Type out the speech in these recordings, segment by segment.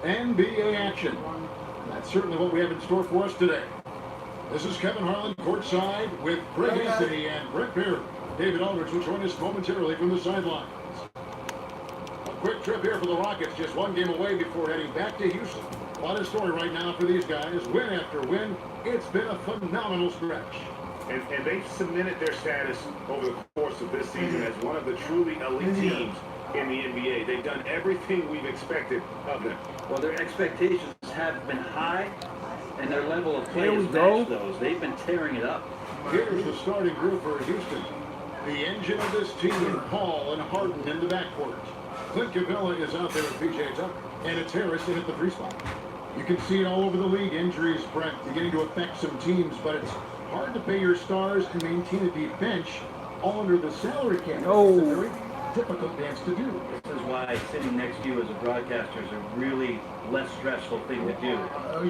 NBA action. That's certainly what we have in store for us today. This is Kevin Harlan courtside with Greg Anthony and Brett Beard. David Aldridge will join us momentarily from the sidelines. A quick trip here for the Rockets, just one game away before heading back to Houston. What a story right now for these guys. Win after win, it's been a phenomenal stretch. And they've cemented their status over the course of this season as one of the truly elite teams in the NBA. They've done everything we've expected of them. Well, their expectations have been high, and their level of play Here we has go. matched those. They've been tearing it up. Here's the starting group for Houston. The engine of this team, Paul and Harden in the backcourt. Clint Capella is out there with P.J. Tucker, and it's Harris in at the 3 spot. You can see it all over the league. Injuries, Brent, beginning to affect some teams, but it's hard to pay your stars and maintain a deep bench all under the salary cap. No. It's a very difficult dance to do. This is why sitting next to you as a broadcaster is a really less stressful thing to do,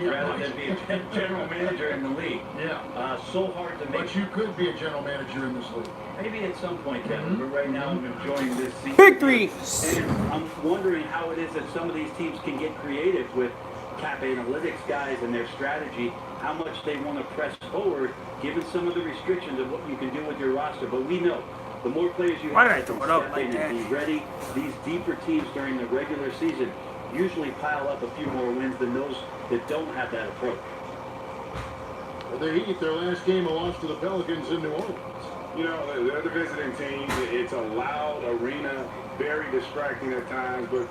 rather than be a general manager in the league. Yeah. So hard to make. But you could be a general manager in this league. Maybe at some point, Kevin, but right now I'm enjoying this season. Victories! And I'm wondering how it is that some of these teams can get creative with cap analytics guys and their strategy, how much they want to press forward, given some of the restrictions of what you can do with your roster. But we know the more players you Why did I have throw to it up step like in that? and be ready, these deeper teams during the regular season usually pile up a few more wins than those that don't have that approach. The Heat, their last game, a loss to the Pelicans in New Orleans. You know, they're the visiting team. It's a loud arena, very distracting at times, but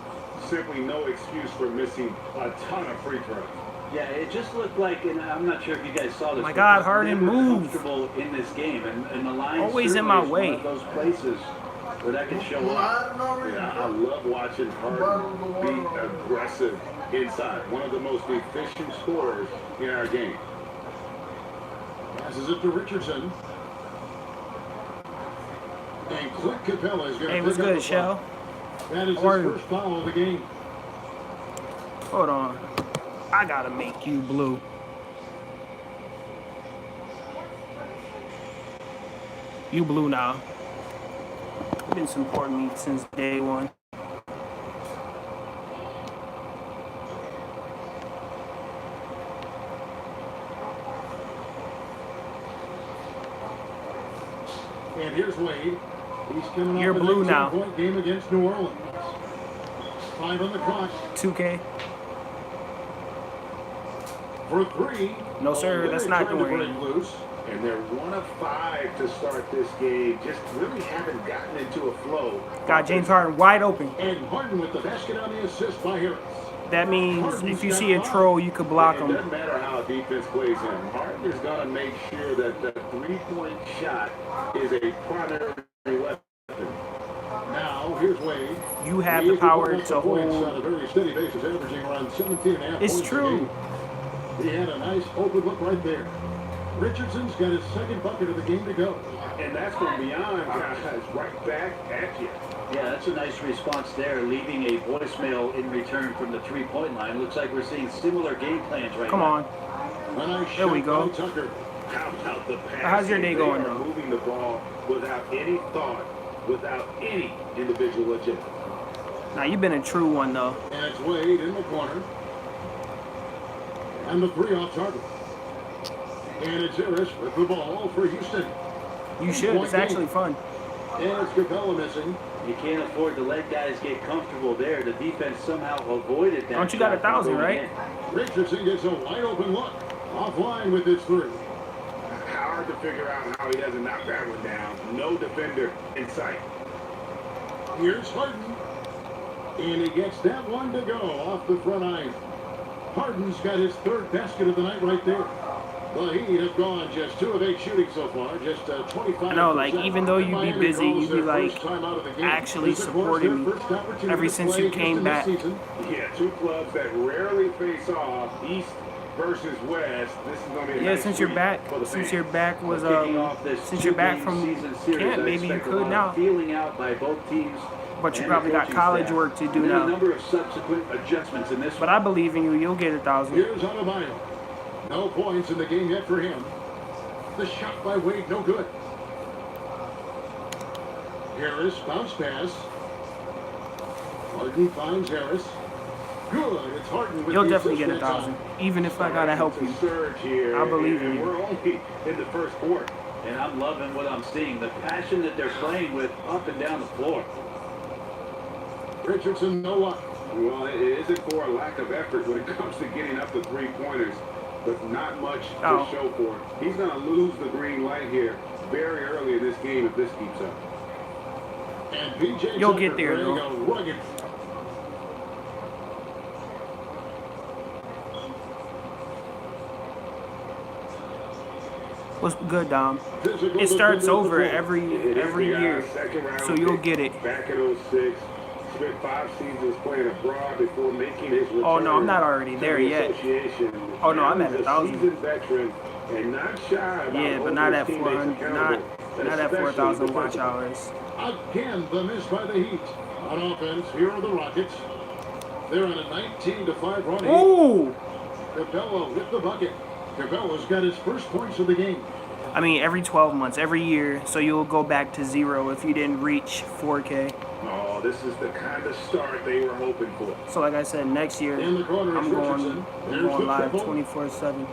simply no excuse for missing a ton of free throws. Yeah, it just looked like, and I'm not sure if you guys saw this. My but God, just Harden, never move. Comfortable in this game, and the line Always in certainly my is way. one of those places where that can show up. Yeah, I love watching Harden be aggressive inside. One of the most efficient scorers in our game. Passes it to Richardson. And Clint Capella is going to Hey, what's pick up good, the Shell? foul. That is his How are you? first foul of the game. Hold on. I gotta make you blue. You blue now. You've been supporting me since day one. And here's Wade. He's coming You're off blue an now. 18-point game against New Orleans. 5 on the clock 2K. for 3. No, sir, Oh, that's they're not trying to doing break it. loose. And they're 1 of 5 to start this game. Just really haven't gotten into a flow. Got James Harden wide open. And Harden with the basket on the assist by Harris. That means if you see a troll, you could block It him. doesn't matter how defense plays him. Harden is going to make sure that the three-point shot is a primary weapon. Now, here's Wade. You have He the is power putting up to the points on a hold. very steady basis, averaging around 17.5 It's points a true. game. He had a nice open look right there. Richardson's got his second bucket of the game to go. And that's from beyond, guys, right back at you. Yeah, that's a nice response there, leaving a voicemail in return from the three-point line. Looks like we're seeing similar game plans right Come now. on. A nice There we shot go. by Tucker. How about the pass? How's your day going, They are though? moving the ball without any thought, without any individual agenda. Now, you've been a true one, though. And it's Wade in the corner. And the 3 off target. And it's Harris with the ball for Houston. You should. It's actually fun. And it's Capella missing. You can't afford to let guys get comfortable there. The defense somehow avoided that. Don't you got shot from 1,000, going right? in. Richardson gets a wide open look. Offline with his 3. Hard to figure out how he doesn't knock that one down. No defender in sight. Here's Harden. And he gets that one to go off the front iron. Harden's got his 3rd basket of the night right there. The Heat have gone just 2 of 8 shooting so far, just 25%. I know, like, even though you be busy, you be, like, actually supporting me ever since you came back. Yeah, 2 clubs that rarely face off, East versus West. This is going to be a Yeah, nice since your treat back, for the since fans. your back was Kicking off this since you're back two-game from season series, camp, I maybe you expect a could lot now. of feeling out by both teams. But you and probably the got coaching college staff. work to do And then now. a number of subsequent adjustments in this But I believe in you. You'll get 1,000. Here's Adebayo. No points in the game yet for him. The shot by Wade, no good. Harris, bounce pass. Harden finds Harris. Good. It's Harden with You'll the definitely assist get that 1,000, time. even if I gotta help you. It's a surge here, I believe in and you. we're only in the first quarter. And I'm loving what I'm seeing, the passion that they're playing with up and down the floor. Richardson, no luck. Well, it isn't for a lack of effort when it comes to getting up the three-pointers, but not much to show for it. He's going to lose the green light here very early in this game if this keeps up. And PJ You'll Tucker get there, playing though. a rugged. What's good, Dom? Physical It starts defender over at the every The year, second round so you'll pick get it. Back in 06, spent 5 seasons playing abroad before making his return. Oh, no, I'm not already to there the yet. association. Oh, no, I'm Now at he's 1,000. seasoned veteran and not shy about Yeah, but holding not his at teammates 400, accountable, not at especially 4,000 watch defensively. hours. Again, the miss by the Heat. On offense, here are the Rockets. They're on a 19-5 run. Ooh! Capella with the bucket. Capella's got his first points of the game. I mean, every 12 months, every year, so you'll go back to 0 if you didn't reach 4K. Oh, this is the kind of start they were hoping for. So like I said, next year, In the corner is I'm Richardson. There's going the live triple. 24/7.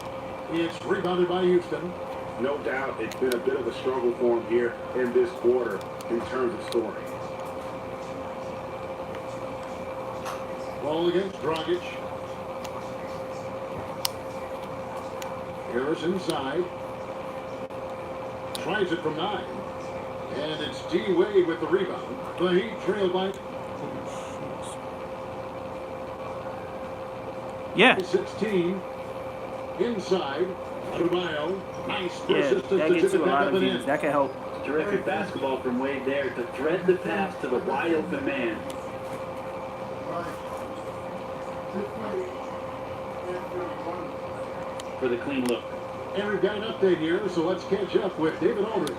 It's rebounded by Houston. No doubt it's been a bit of a struggle for him here in this quarter in terms of scoring. Ball against Dragic. Harris inside. Tries it from 9. And it's D. Wade with the rebound. The Heat trail by Yeah, 16. Inside. Adebayo. Nice yeah, persistence that to gets tip you it a back lot up of and views. in. That can help. Terrific basketball from Wade there to thread the pass to the wide open man. For the clean look. And we've got an update here, so let's catch up with David Aldridge.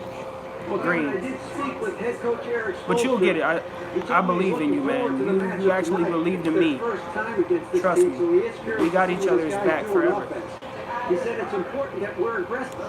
Well, Green. I did speak with head coach Eric But you'll Spoelstra. get it. He I told me he's believe in you, looking forward to the man. You matchup actually tonight. believed in It's me. their first time against this Trust team, me. so he is curious We got to each see what other's this guy's back doing forever. offense. He said it's important that we're aggressive.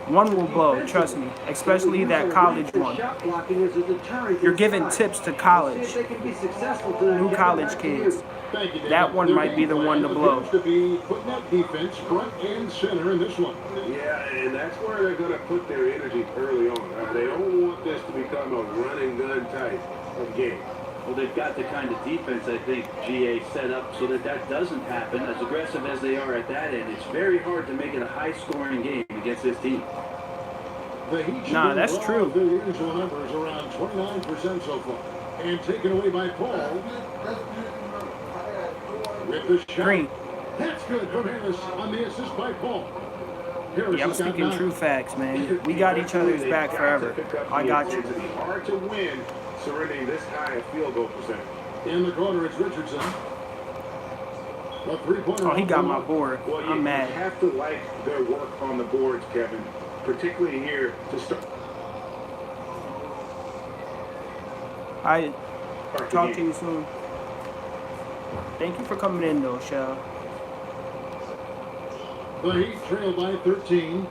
One will blow, trust me, especially that college one. Shot blocking as a deterrent You're giving inside. tips to See college. if they can be successful tonight. New Get college back to you. kids. Thank you, David. That one Their might be game the one to plan blow. appears to be putting that defense front and center in this one. Yeah, and that's where they're going to put their energy early on. They don't want this to become a run and gun type of game. Well, they've got the kind of defense, I think, GA set up so that that doesn't happen. As aggressive as they are at that end, it's very hard to make it a high-scoring game against this team. The Heat Nah, should that's be true. above their usual numbers, around 29% so far. And taken away by Paul. With the shot. Green. That's good from Harris on the assist by Paul. Harris Yeah, I'm has got speaking 9. true facts, man. We got each other's back forever. I got you. It's hard to win surrendering this high a field goal percentage. In the corner, it's Richardson. The three-pointer. Oh, he got my off. board. Well, you I'm mad. have to like their work on the boards, Kevin, particularly here to start I the talk to game. you soon. Thank you for coming in, though, Shell. The Heat trail by 13.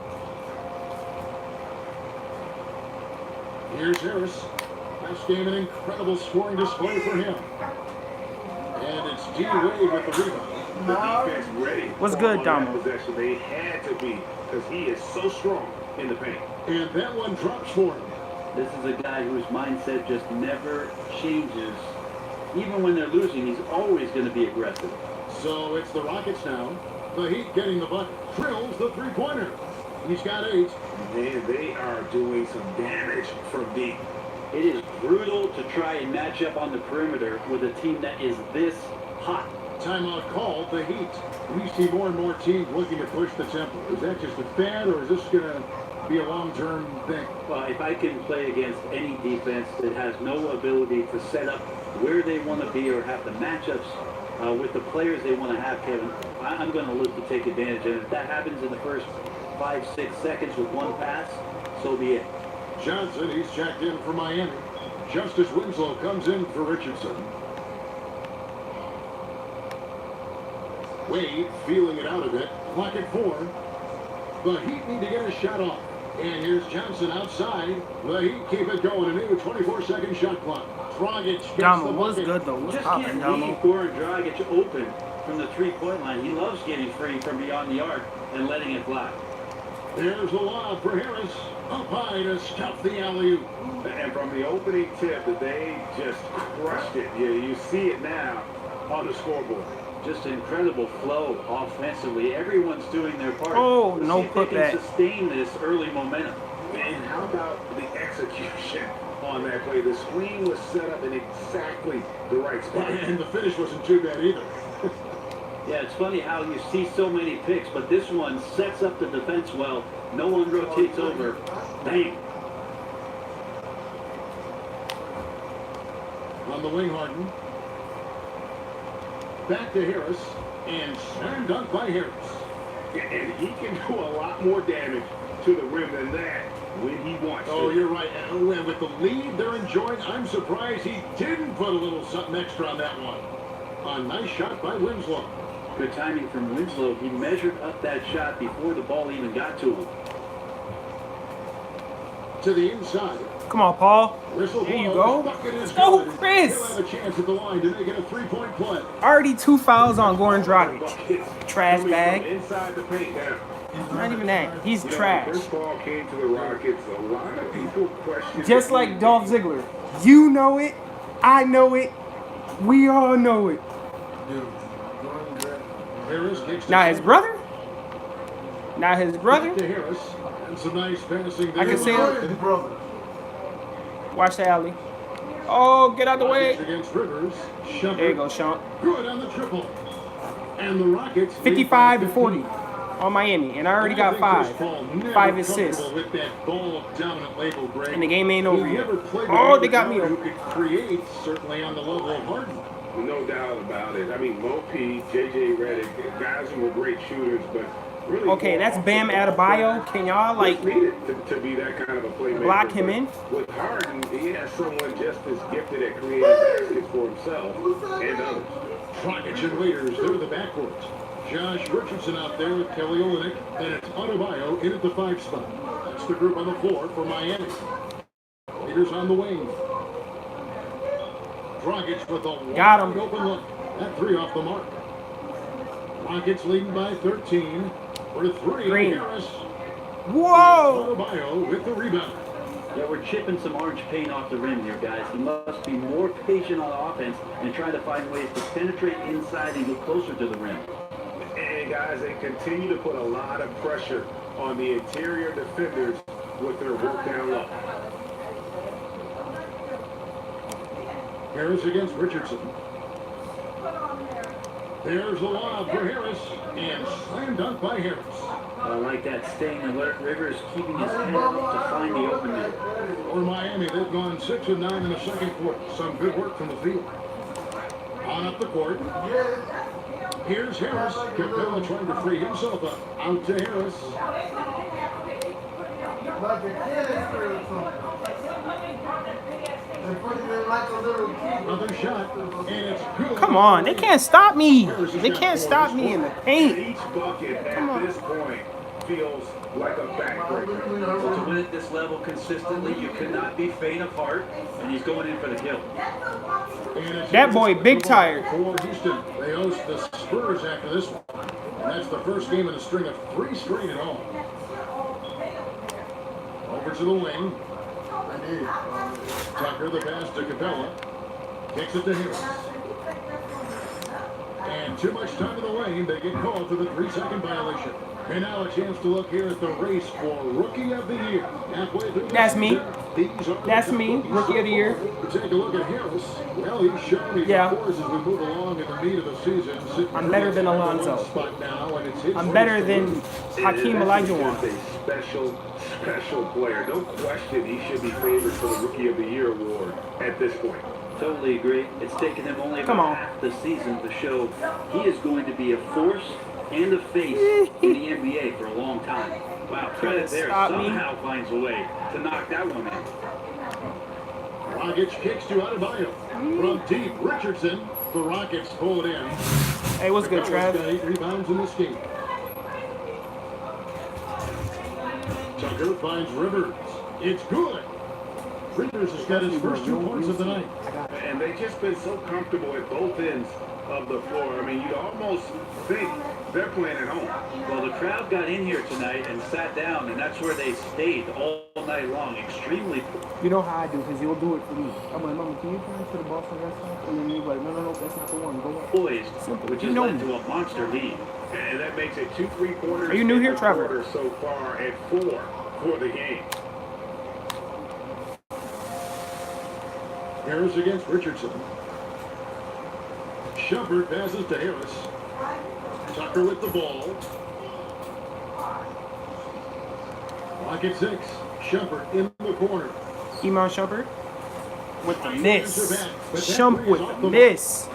Here's Harris. Last game, an incredible scoring display for him. And it's D. Wade with the rebound. The defense ready. What's for good, on that Domo? possession. They had to be because he is so strong in the paint. And that one drops for him. This is a guy whose mindset just never changes. Even when they're losing, he's always going to be aggressive. So it's the Rockets now. The Heat getting the bucket. Drills the three-pointer. He's got 8. Man, they are doing some damage from deep. It is brutal to try and match up on the perimeter with a team that is this hot. Timeout called. The Heat. We see more and more teams looking to push the tempo. Is that just a fad, or is this going to be a long-term thing? Well, if I can play against any defense that has no ability to set up where they want to be or have the matchups with the players they want to have, Kevin, I'm going to look to take advantage. And if that happens in the first 5-6 seconds with one pass, so be it. Johnson, he's checked in for Miami. Justice Winslow comes in for Richardson. Wade feeling it out a bit. Clock at 4. The Heat need to get a shot off. And here's Johnson outside. The Heat keep it going. A new 24-second shot clock. Dragic gets Damo the was bucket. good though. What's Just popping, can't Damo? leave Goran Dragic open from the three-point line. He loves getting free from beyond the arc and letting it fly. There's the lob for Harris. Up high to stuff the alley-oop. And from the opening tip, that they just crushed it. You see it now on the scoreboard. Just incredible flow offensively. Everyone's doing their part. Oh, Let's no see if they putback. can sustain this early momentum. And how about the execution on that play? The screen was set up in exactly the right spot. And the finish wasn't too bad either. Yeah, it's funny how you see so many picks, but this one sets up the defense well. No one rotates over. Bang. On the wing, Harden. Back to Harris. And slam dunk by Harris. And he can do a lot more damage to the rim than that when he wants Oh, to. you're right. And with the lead they're enjoying, I'm surprised he didn't put a little something extra on that one. A nice shot by Winslow. Good timing from Winslow. He measured up that shot before the ball even got to him. To the inside. Come on, Paul. Whistle There you blows. go. Bucket is Go, good. Chris. He'll have a chance at the line to make it a three-point play. Already 2 fouls on Goran Dragic. Buckets Trash coming bag. from inside the paint now. Not even that. He's You know, trash. when this ball came to the Rockets, a lot of people questioned. Just like Dolph Ziggler. You know it. I know it. We all know it. Harris kicks Not to his brother? Not his brother? To Harris. And some nice passing. I can see it. it. Watch the alley. Oh, get out the way. Against Rivers. Shumpert. There you go, Sean. Good on the triple. And the Rockets. 55 to 40 on Miami. And I already got 5. 5 assists. With that ball dominant label, Greg. And the game ain't over He yet. never played Oh, with they got a me guard over. who could create, certainly on the level of Harden. No doubt about it. I mean, Mo P, J.J. Redick, guys who were great shooters, but really. Okay, that's Bam Adebayo. Can y'all, like, needed to be that kind of a playmaker. block him in? With Harden, he has someone just as gifted at creating baskets for himself and others. Dragic and Waiters, they're the backcourt. Josh Richardson out there with Kelly Olynyk, and it's Adebayo in at the 5 spot. That's the group on the floor for Miami. Waiters on the wing. Dragic with a Got him. wide open look. That 3 off the mark. Rockets leading by 13. For 3, Green. Harris. Whoa! Adebayo with the rebound. Yeah, we're chipping some orange paint off the rim here, guys. He must be more patient on offense and try to find ways to penetrate inside and get closer to the rim. And guys, they continue to put a lot of pressure on the interior defenders with their work down low. Harris against Richardson. There's the lob for Harris, and slam dunk by Harris. I like that, staying alert. Rivers keeping his head up to find the opening. For Miami, they've gone 6 of 9 in the second quarter. Some good work from the field. On up the court. Here's Harris. Capella trying to free himself up. Out to Harris. Another shot, and it's good. Come on, they can't stop me. They can't stop me in the paint. Each bucket at this point feels like a backbreaker. So to win at this level consistently, you cannot be faint of heart, and he's going in for the kill. And it's That boy big tired. For Houston, they host the Spurs after this one. And that's the first game in a string of 3 straight at home. Over to the wing. Tucker, the pass to Capella. Kicks it to Harris. And too much time in the lane. They get called for the 3-second violation. And now a chance to look here at the race for Rookie of the Year. Halfway through. That's me. These are That's me, Rookie of the Year. Take a look at Harris. Well, he's shown his Yeah. scores as we move along in the meat of the season. I'm better than Alonzo. Spot now, and it's his I'm race better to than win. Hakeem Olajuwon. He's a special player. No question he should be favored for the Rookie of the Year award at this point. Totally agree. It's taken him only Come about on. half the season to show he is going to be a force and a face in the NBA for a long time. Wow, credit there. Stop me. Somehow finds a way to knock that one in. Rockets kicks to Adebayo. From deep, Richardson. The Rockets pull it in. Hey, what's good, Capella's got Trav? 8 rebounds in this game. Tucker Walker finds Rivers. It's good. Rivers has got his first 2 points of the night. And they've just been so comfortable at both ends of the floor. I mean, you'd almost think they're playing at home. Well, the crowd got in here tonight and sat down, and that's where they stayed all night long. Extremely You know how I do, because you'll do it for me. I'm like, Mama, can you turn to the Boston Red Sox? And then you're like, no, that's not the one. Go up. poised, Simple. which You has know led me. to a monster lead. And that makes it 2 3-pointers. Are you new in here, the Trevor? quarter so far at 4 for the game. Harris against Richardson. Shumpert passes to Harris. Tucker with the ball. Clock at 6. Shumpert in the corner. Iman Shumpert with the miss. But that Shump three with is off the the miss.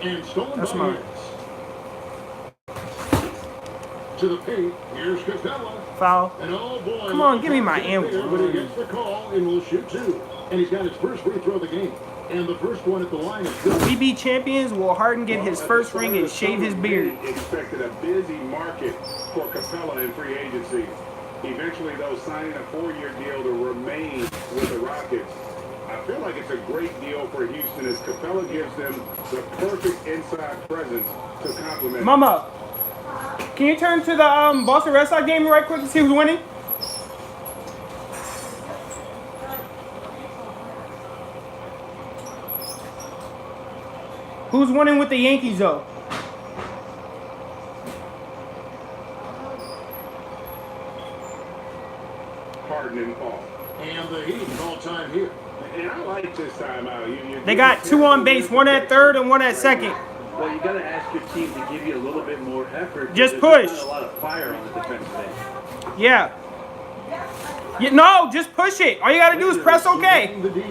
And stolen That's by mine. Harris. To the paint. Here's Capella. Foul. And oh boy. Come on, give me my there, ammo. But he gets the call and will shoot 2. And he's got his first free throw of the game. And the first one at the line is good. We be champions. Will Harden get his first ring and shave his beard? Expected a busy market for Capella in free agency. Eventually, though, signing a 4-year deal to remain with the Rockets. I feel like it's a great deal for Houston as Capella gives them the perfect inside presence to complement. Mama, can you turn to the Boston Red Sox game right quick to see who's winning? Who's winning with the Yankees, though? Harden and Paul. And the Heat all-time here. And I like this timeout. They got 2 on base, 1 at third and 1 at second. Well, you got to ask your team to give you a little bit more effort. Just There's push. not a lot of fire on the defensive end. Yeah. No, just push it. All you got to do is press OK. The D.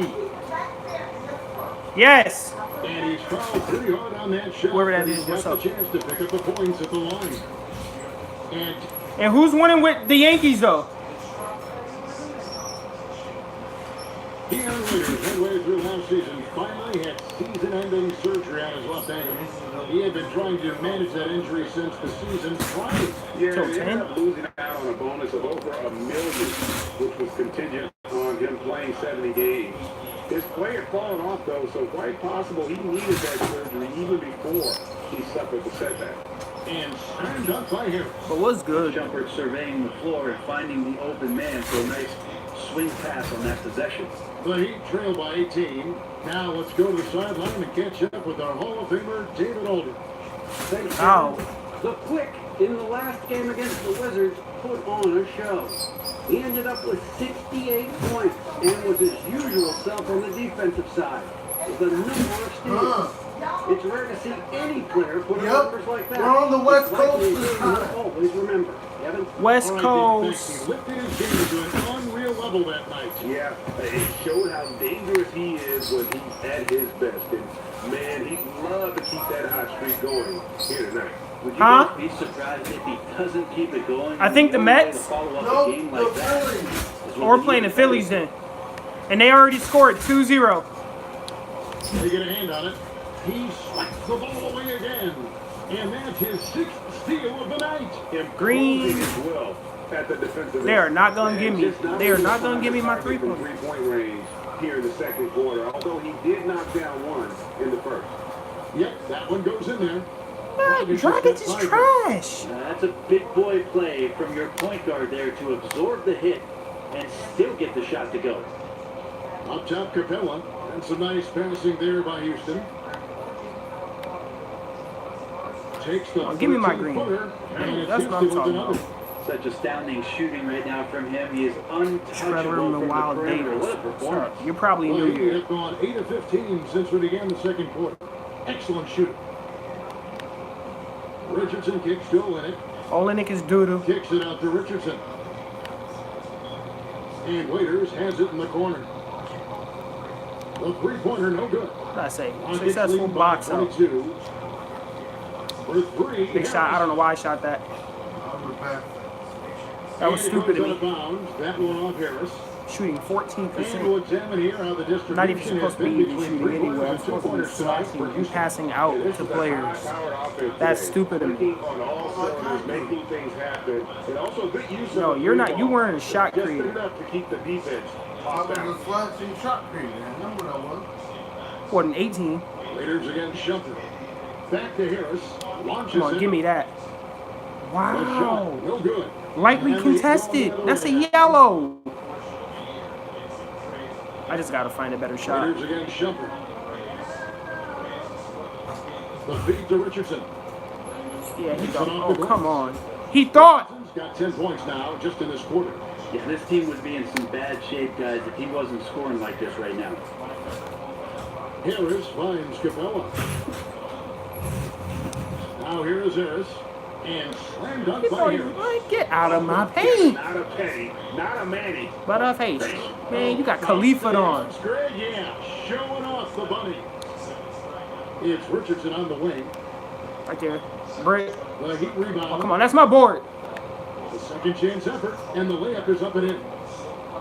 Yes. And he's fouled pretty hard on that shot. Whoever that but is, he's what's got up? the chance to pick up the points at the line. And And who's winning with the Yankees, though? Deion Waiters, midway through last season, finally had season-ending surgery on his left ankle. He had been trying to manage that injury since the season prior. Yeah, Till they 10? ended up losing out on a bonus of over $1 million, which was contingent on him playing 70 games. His play had fallen off, though, so quite possible he needed that surgery even before he suffered the setback. And slammed up by Harris. But what's good? Shumpert surveying the floor and finding the open man for a nice swing pass on that possession. The Heat trail by 18. Now let's go to the sideline and catch up with our Hall of Famer, David Aldridge. Thanks, Ow. Kevin. The Quick in the last game against the Wizards put on a show. He ended up with 68 points and was his usual self on the defensive side with a number of steals. It's rare to see any player put up numbers like that. We're on the West It's likely Coast this a game to time. always remember. Kevin? West All right, Coast. David, he lifted his game to an unreal level that night. Yeah, it showed how dangerous he is when he's at his best. And, man, he'd love to keep that hot streak going here tonight. Would you Huh? guys be surprised if he doesn't keep it going? I think the only way to Mets. follow up a Nope, game the like that Phillies. is with Or the playing the Heat. Phillies then. And they already scored 2-0. They get a hand on it. He swipes the ball away again. And that's his 6th steal of the night. Green. Imposing as well at the defensive They are end. not gonna give me. Just not They are able not to gonna find give me the my target from 3-point. three-point range here in the second quarter, although he did knock down one in the first. Yep, that one goes in there. Dragic is trash. That's a big boy play from your point guard there to absorb the hit and still get the shot to go. Up top, Capella. And some nice passing there by Houston. Takes the Give me my green. 14-footer, and it's That's what I'm Houston with talking another. about. Such astounding shooting right now from him. He is untouchable Trevor from the Wild perimeter. Davis. What a performance. You're probably Well, new he here. have gone 8 of 15 since we began the second quarter. Excellent shooting. Richardson kicks to Olenek. Olenek is doo-doo. Kicks it out to Richardson. And Waiters has it in the corner. The three-pointer, no good. What I say? Rockets Successful lead by box out. 22. For three. Big shot. I don't know why I shot that. That was And it stupid goes of out of me. bounds. That one off Harris. shooting And we'll 14%. examine here how the distribution Not even has supposed to been be even between shooting anyway. I'm three-pointers and supposed to be two-pointers tonight slashing for and Houston. passing out This to is a players. high-powered offense That's today. stupid of me. Clicking on all cylinders, making things happen, and also good use No, of the you're three not. You ball. weren't a shot Just creator. enough to keep the defense I off was a balance. flat team shot creator. I remember that one. What, an 18? Raiders against Shumpert. Back to Harris. Launches Come on, it. give me that. The Wow. shot, no good. Lightly And he's contested. going the That's other a way. yellow. I just got to find a better shot. Raiders against Shumpert. The feed to Richardson. Yeah, he thought. Oh, come on. He thought. Richardson's got 10 points now just in this quarter. Yeah, this team would be in some bad shape, guys, if he wasn't scoring like this right now. Harris finds Capella. Now here is Harris. And slam dunk He by thought he was Harris. going to get out of my paint. Not a penny, not a Manny. But a face. Man, you got Khalifa on. Greg, yeah, showing off the bunny. It's Richardson on the wing. Right there. Brick. The Heat rebound. Oh, come on. That's my board. The second chance effort, and the layup is up and in.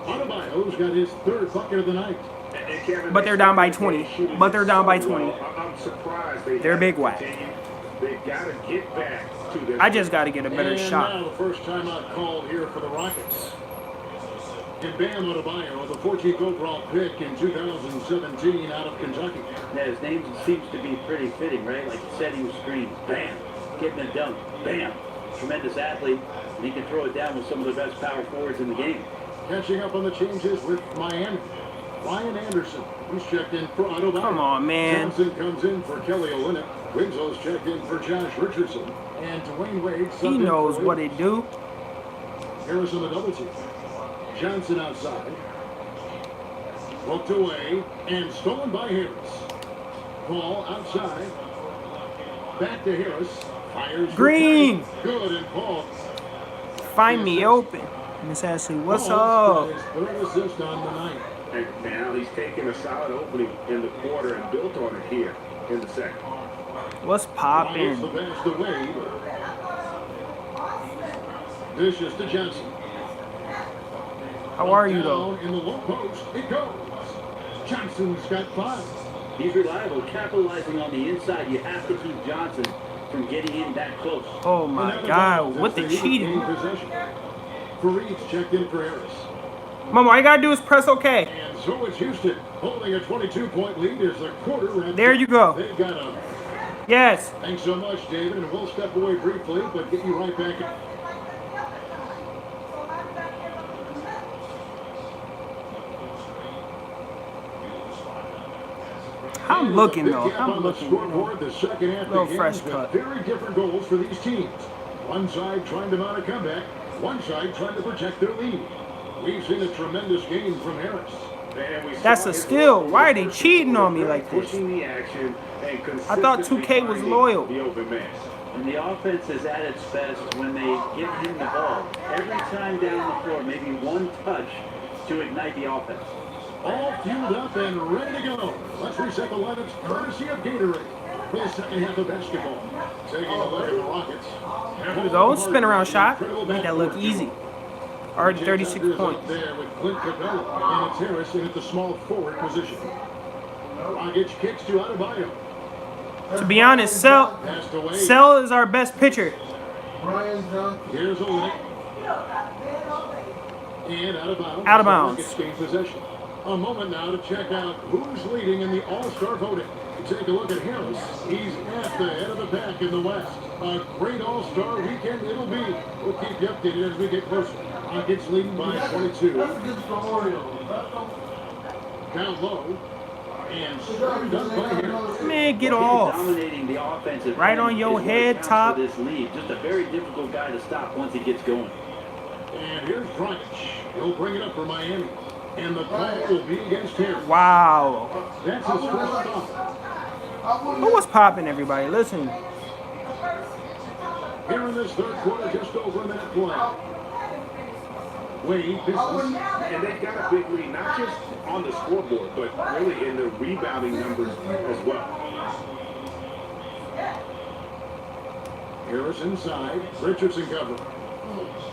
Adebayo's got his third bucket of the night. And Kevin, But they're down by 20. But they're down by 20. I'm surprised They're big whack. They've got to get back to this. I just got to get a better And shot. now the first timeout called here for the Rockets. And Bam Adebayo, the 14th overall pick in 2017 out of Kentucky. Yeah, his name seems to be pretty fitting, right? Like you said, he was screened. Bam. Getting a dunk. Bam. Tremendous athlete. And he can throw it down with some of the best power forwards in the game. Catching up on the changes with Miami. Ryan Anderson, he's checked in for Adebayo. Come on, man. Johnson comes in for Kelly Olynyk. Winslow's checked in for Josh Richardson. And Dwayne Wade. He knows what it do. Harris on the double team. Johnson outside. Poked away and stolen by Harris. Ball outside. Back to Harris. Fires. for Green. Curry. Good, and Paul. Find me open. Miss Ashley, what's Paul up? got his third assist on the night. And now he's taken a solid opening in the quarter and built on it here in the second. What's Fires the poppin'? pass to Wade. Dishes to Johnson. How are you, though? Down in the low post, it goes. Johnson's got 5. He's reliable, capitalizing on the inside. You have to keep Johnson from getting in that close. Oh, my God. What the cheating? Fareed's checked in for Harris. Mama, all you got to do is press OK. And so it's Houston holding a 22-point lead as the quarter wraps There up. you go. They've got a... Yes. Thanks so much, David, and we'll step away briefly, but get you right back in. I'm looking, Big though. gap I'm on looking. the scoreboard. The second half Little begins fresh with cut. very different goals for these teams. One side trying to mount a comeback, one side trying to protect their lead. We've seen a tremendous game from Harris. And we That's saw a his skill. role Why are in the they first cheating quarter, on me like this? pushing the action and I thought consistently 2K was finding loyal. The open man. And the offense is at its best when they give him the ball. Every time down the floor, maybe one touch to ignite the offense. All fueled up and ready to go. Let's reset the lineups courtesy of Gatorade for the second half of basketball. Taking a look at the Rockets. Here we go. Spin around shot. Make that look easy. Already 36 points. There with Clint Capella, and it's Harris in at the small forward position. Rockets kicks to Adebayo. To be honest, Cell Passed away. is our best pitcher. Brian Johnson. Here's Olynyk. And out of bounds. Out of bounds. Rockets gain possession. A moment now to check out who's leading in the All-Star voting. Take a look at Harris. He's at the head of the pack in the West. A great All-Star weekend it'll be. We'll keep you updated as we get closer. Rockets leading by 22. That's against the Orioles. Down low. And slam dunk by Harris. Man, get He's off. dominating the offensive Right end on your is what head, counts top. for this lead. Just a very difficult guy to stop once he gets going. And here's Bryant. He'll bring it up for Miami. And the call will be against Harris. Wow. That's his first stop. Who was popping, everybody? Listen. Here in this third quarter, just over a minute play. Wade, Pistons. And they've got a big lead, not just on the scoreboard, but really in the rebounding numbers as well. Harris inside. Richardson cover.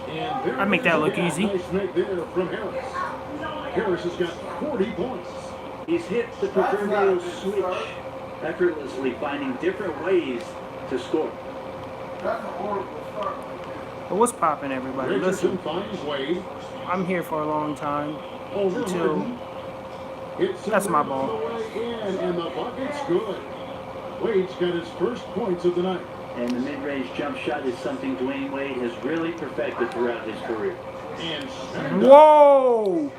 And there I make that look it is easy. again. Nice make there from Harris. Harris has got 40 points. He's hit the proverbial switch, effortlessly finding different ways to score. That's a horrible start. But what's popping, everybody? Richardson Listen, finds Wade. I'm here for a long time. Over Until Harden. It's that's my ball. the way in, and the bucket's good. Wade's got his first points of the night. And the mid-range jump shot is something Dwayne Wade has really perfected throughout his career. And stand up. Whoa!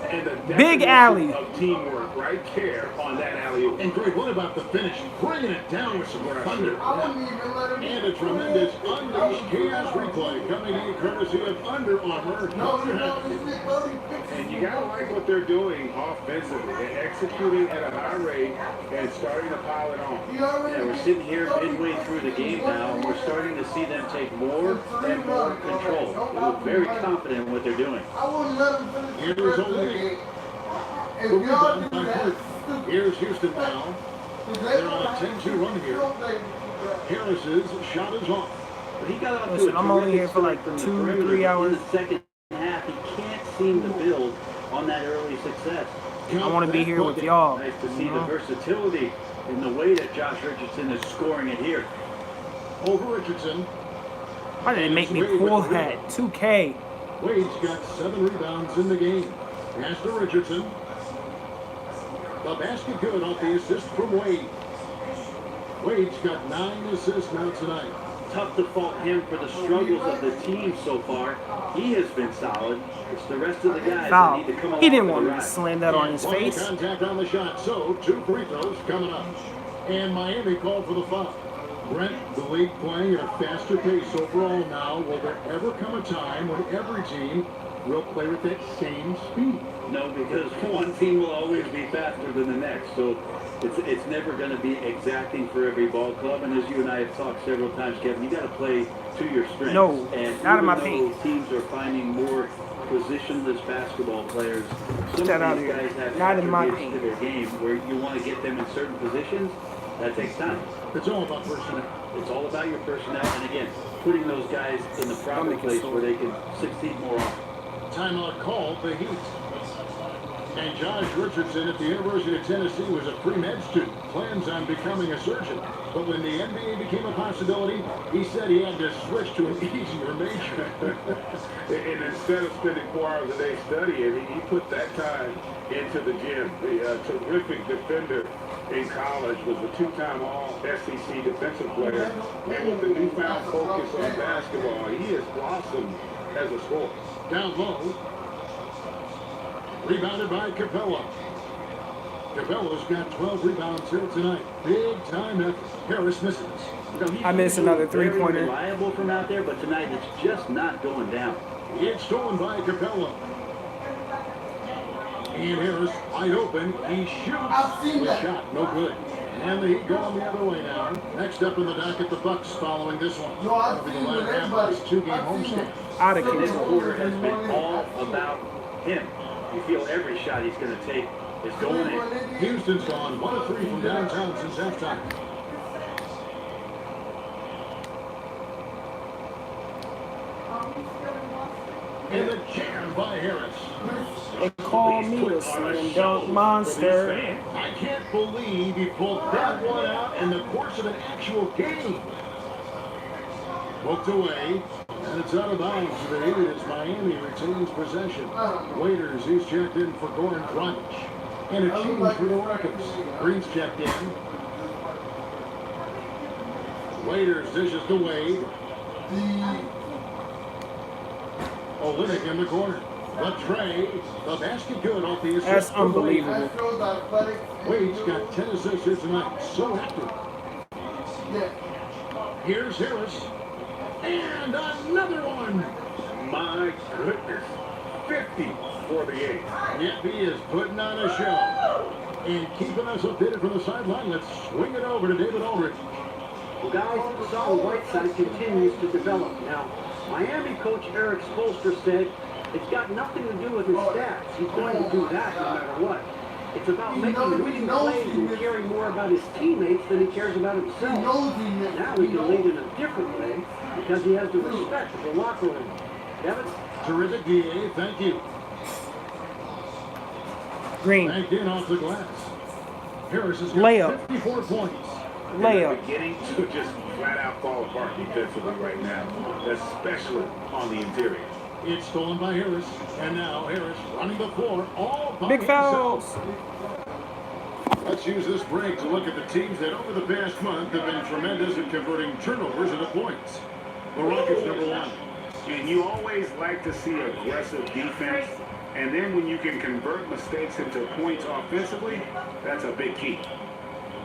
And the Big definition alley. of teamwork right there on that alley. And Greg, what about the finish? Bringing it down with some thunder. I wouldn't even let him. And a tremendous unleashed chaos replay coming in courtesy of Under Armour. No, he's big buddy. And you gotta like what they're doing offensively and executing at a high rate and starting to pile it on. He already Yeah, we're sitting here midway through the game now, and we're starting to see them take more and more control. They look very confident in what they're doing. I wouldn't let him finish Here's the rest of the only- game. The If y'all rebound do by that, Hurt. stupid. Here's Houston now. They're on a 10-2 run here. Harris's shot is off. But he got off Listen, to a I'm only terrific here for like start from the 2-3 perimeter, but hours. in the second half, he can't seem to build on that early success. I want to be here with y'all. Nice to see you the know? versatility in the way that Josh Richardson is scoring it here. Over Richardson. Why did it make me pull that? 2K. Wade's got 7 rebounds in the game. Pass to Richardson. The basket good off the assist from Wade. Wade's got 9 assists now tonight. Tough to fault him for the struggles of the team so far. He has been solid. It's the rest of the guys that Foul. need to come along He didn't for want the me to ride. slam that on his One face. contact on the shot, so 2 free throws coming up. And Miami called for the foul. Brent, the league playing at a faster pace overall now. Will there ever come a time when every team will play with that same speed? No, because one team will always be faster than the next. So it's never going to be exacting for every ball club. And as you and I have talked several times, Kevin, you got to play to your strengths. No, and not in my even though paint. teams are finding more positionless basketball players, some Get that out of of these here. guys have Not in my attributes to paint. their game where you want to get them in certain positions. That takes time. It's all about personnel. It's all about your personnel, and again, putting those guys in the proper make it place so. where they can succeed more often. Timeout called the Heat. And Josh Richardson at the University of Tennessee was a pre-med student, plans on becoming a surgeon. But when the NBA became a possibility, he said he had to switch to an easier major. And instead of spending 4 hours a day studying, he put that time into the gym. The terrific defender in college was a 2-time All-SEC defensive player. And with the newfound focus on basketball, he has blossomed as a scorer. Down low. Rebounded by Capella. Capella's got 12 rebounds here tonight. Big time effort. Harris misses. You know, he's I missed another very three-pointer. reliable from out there, but tonight it's just not going down. It's stolen by Capella. And Harris wide open. He shoots. I've seen The that. shot, no good. And the Heat going the other way now. Next up in the docket, the Bucks following this one. No, I've That'll be seen the when latter half of everybody. this 2-game I've seen homestand. that. Out of And this control. quarter has been all about him. You feel every shot he's going to take is going in. Houston's gone 1 of 3 from downtown since halftime. And the jam by Harris. They call me a slam dunk monster. I can't believe he pulled that one out in the course of an actual game. Poked away, and it's out of bounds to the Heat as Miami retains possession. Waiters, he's checked in for Goran Dragic. And a change for the Rockets. Green's checked in. Waiters dishes to Wade. Olynyk in the corner. The tray, the basket good off the assist. That's from Wade. unbelievable. Wade's got 10 assists here tonight. So active. Yeah. Here's Harris. And another one. My goodness. 50 for the 8. Yep, he is putting on a show. And keeping us updated from the sideline, let's swing it over to David Aldridge. Well, guys, Hassan Whiteside continues to develop. Now, Miami coach Eric Spoelstra said it's got nothing to do with his stats. He's going to do that no matter what. It's about making winning plays and caring more about his teammates than he cares about He himself. knows he missed. Now he can lead in a different way because he has the respect of the locker room. Kevin? Terrific DA, thank you. Green. Back in off the glass. Harris has got Layup. 54 points. They're Layup. beginning to just flat out fall apart defensively right now, especially on the interior. It's stolen by Harris. And now Harris running the floor all by Big himself. fouls. Let's use this break to look at the teams that over the past month have been tremendous at converting turnovers into points. The Rockets, number 1. And you always like to see aggressive defense, and then when you can convert mistakes into points offensively, that's a big key.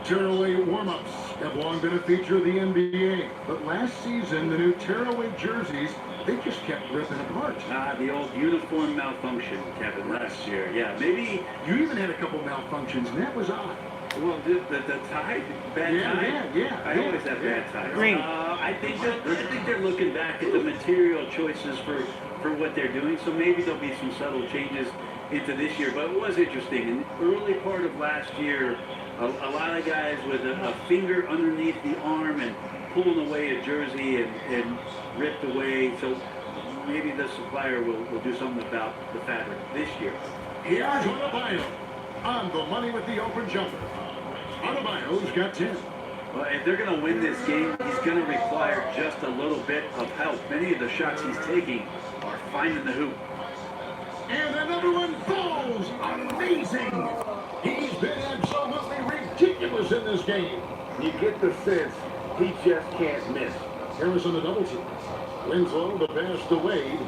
Tearaway warm-ups have long been a feature of the NBA, but last season the new tearaway jerseys, they just kept ripping apart. The old uniform malfunction, Kevin, last year. Yeah, maybe. You even had a couple malfunctions, and that was odd. Well, the tie, bad tie. Yeah. I always have bad ties. Green. I think they're looking back at the material choices for what they're doing. So maybe there'll be some subtle changes into this year. But it was interesting. In the early part of last year, a lot of guys with a finger underneath the arm and pulling away a jersey and ripped away. So maybe the supplier will do something about the fabric this year. Here's Adebayo on the money with the open jumper. Adebayo's got 10. Well, if they're going to win this game, he's going to require just a little bit of help. Many of the shots he's taking are finding the hoop. And another one falls. Amazing. He's been absolutely ridiculous in this game. You get the sense he just can't miss. Harris on the double team. Winslow the pass to Wade.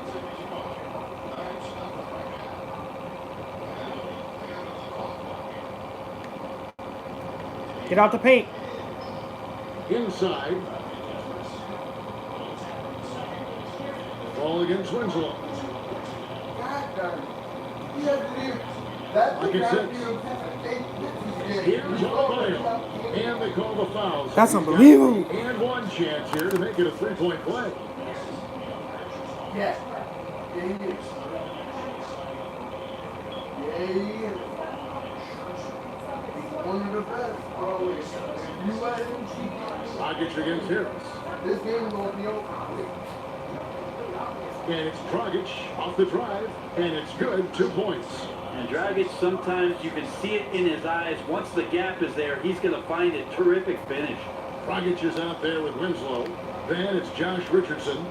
Get out the paint. Inside. Ball against Winslow. God darn it. He had to do that. Like it says. Here's Here's Adebayo. And they call the fouls. That's He's got unbelievable. And one chance here to make it a three-point play. Yeah. Yeah, he is. Yeah, he is. He's one of the best, always. If you let him cheat, Dragic against Harris. this game is going to be over. And it's Dragic off the drive. And it's good. 2 points. And Dragic, sometimes you can see it in his eyes. Once the gap is there, he's going to find a terrific finish. Dragic is out there with Winslow. Then it's Josh Richardson.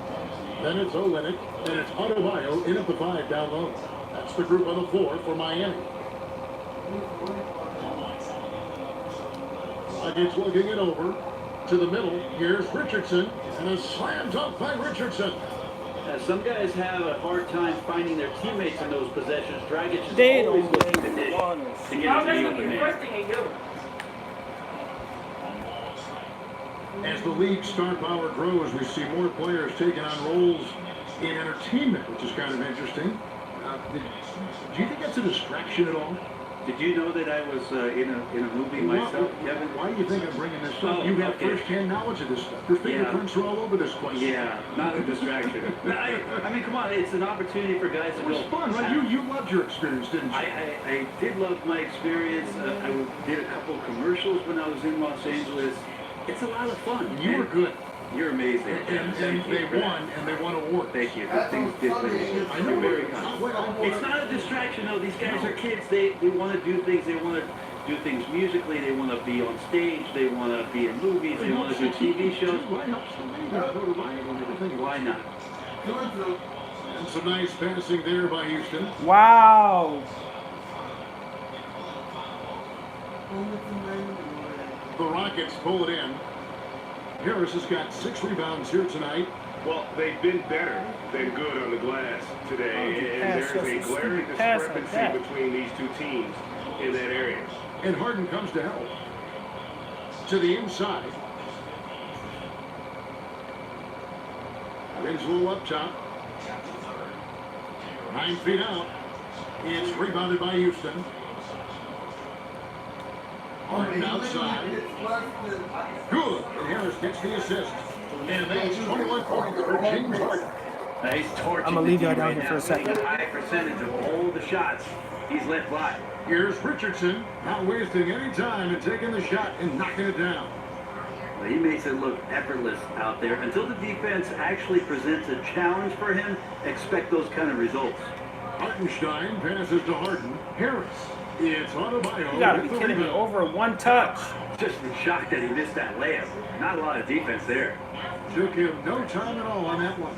Then it's Olynyk. And it's Adebayo in at the 5 down low. That's the group on the floor for Miami. Dragic looking it over to the middle. Here's Richardson. And a slam dunk by Richardson. Some guys have a hard time finding their teammates in those possessions. Dragic is They always don't looking to really dish want to us. get into the open man. As the league's star power grows, we see more players taking on roles in entertainment, which is kind of interesting. Do you think that's a distraction at all? Did you know that I was in a movie myself, Kevin? Why do you think I'm bringing this up? Oh, You have okay. first-hand knowledge of this stuff. Your fingerprints are all over this place. Yeah, not a distraction. I mean, come on, it's an opportunity for guys to It was go. fun, right? You loved your experience, didn't you? I did love my experience. I did a couple of commercials when I was in Los Angeles. It's a lot of fun. You were good. You're amazing. And they won, and they won awards. Thank you. Good things did for you. I know. You're very kind. It's not a distraction, though. These guys are kids. They want to do things. They want to do things musically. They want to be on stage. They want to be in movies. They want to do TV shows. Why not? And some nice passing there by Houston. Wow. The Rockets pull it in. Harris has got 6 rebounds here tonight. Well, they've been better than good on the glass today, and pass, there's a that's a glaring stupid pass like discrepancy that. between these two teams in that area. And Harden comes to help. To the inside. Winslow up top. 9 feet out. It's rebounded by Houston. Harden outside. Good. And Harris gets the assist. And that's 21 points for James Harden. He's torching. I'm gonna leave the y'all team down right here for now, a second. getting high percentage of all the shots he's let fly. Here's Richardson, not wasting any time and taking the shot and knocking it down. Well, he makes it look effortless out there. Until the defense actually presents a challenge for him, expect those kind of results. Hartenstein passes to Harden. Harris It's Adebayo. You gotta be with the kidding me. rebound. Over one touch. Just shocked that he missed that layup. Not a lot of defense there. Took him no time at all on that one.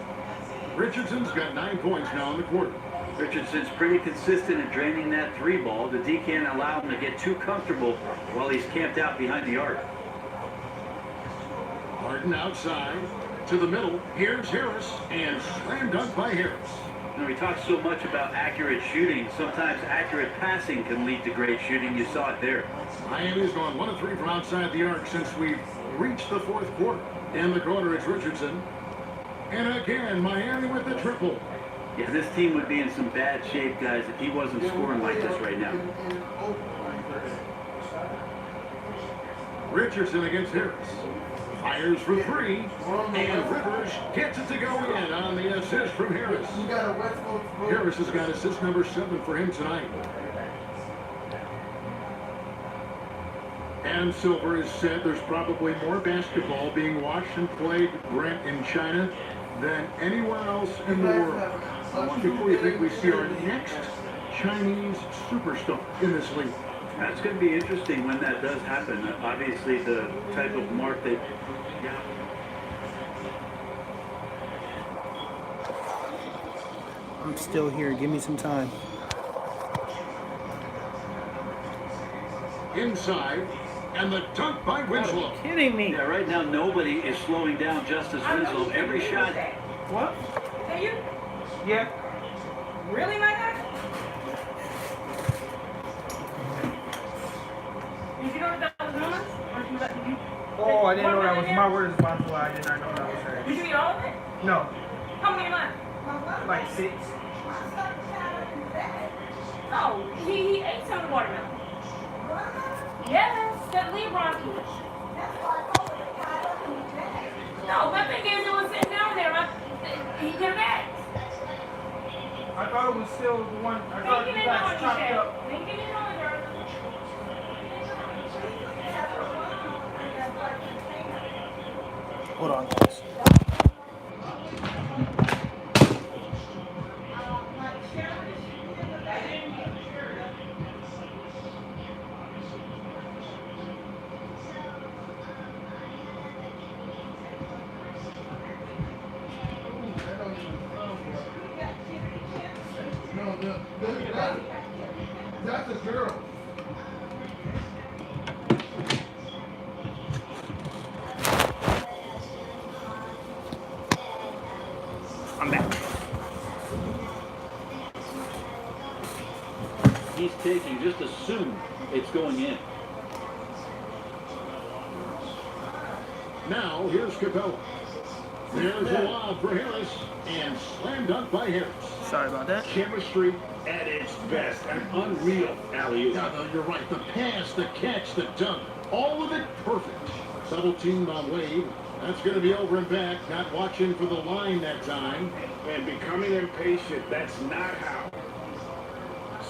Richardson's got 9 points now in the quarter. Richardson's pretty consistent in draining that three ball. The D can't allow him to get too comfortable while he's camped out behind the arc. Harden outside to the middle. Here's Harris, and slam dunk by Harris. You know, we talk so much about accurate shooting. Sometimes accurate passing can lead to great shooting. You saw it there. Miami's gone 1 of 3 from outside the arc since we've reached the fourth quarter. In the corner, it's Richardson. And again, Miami with the triple. Yeah, this team would be in some bad shape, guys, if he wasn't scoring like this right now. Richardson against Harris. Fires for 3. And Rivers gets it to go in on the assist from Harris. You got a West Coast road. Harris has got assist number 7 for him tonight. And Silver has said there's probably more basketball being watched and played, Brent, in China than anywhere else in the world. How long before you think we see our next Chinese superstar in this league? That's going to be interesting when that does happen. Obviously, the type of mark that... I'm still here. Give me some time. Inside, and the dunk by Winslow. Are you kidding me? Yeah, right now, nobody is slowing down Justice Winslow. Every shot... What? Is that you? Yeah. Really, my guy? Did you know that was Luna? Or did you? Oh, I didn't know that was my word responsible. I did not know that was her. Did you eat all of it? No, How many left? like 6. No, he ate some of the watermelon. Yes, that Lee Rocky. No, my thing is it was sitting down there. He did that. I thought it was still the one. I thought you guys chopped up. Thinking it on, Hold on, guys. That's a girl. I'm back. He's taking, just assume it's going in. Now, here's Capella. There's a lob for Harris, and slam dunk by Harris. Sorry about that. Chemistry at its best. An unreal alley-oop. Yeah, no, you're right. The pass, the catch, the dunk, all of it perfect. Double teamed on Wade. That's going to be over and back. Not watching for the line that time. And becoming impatient, that's not how.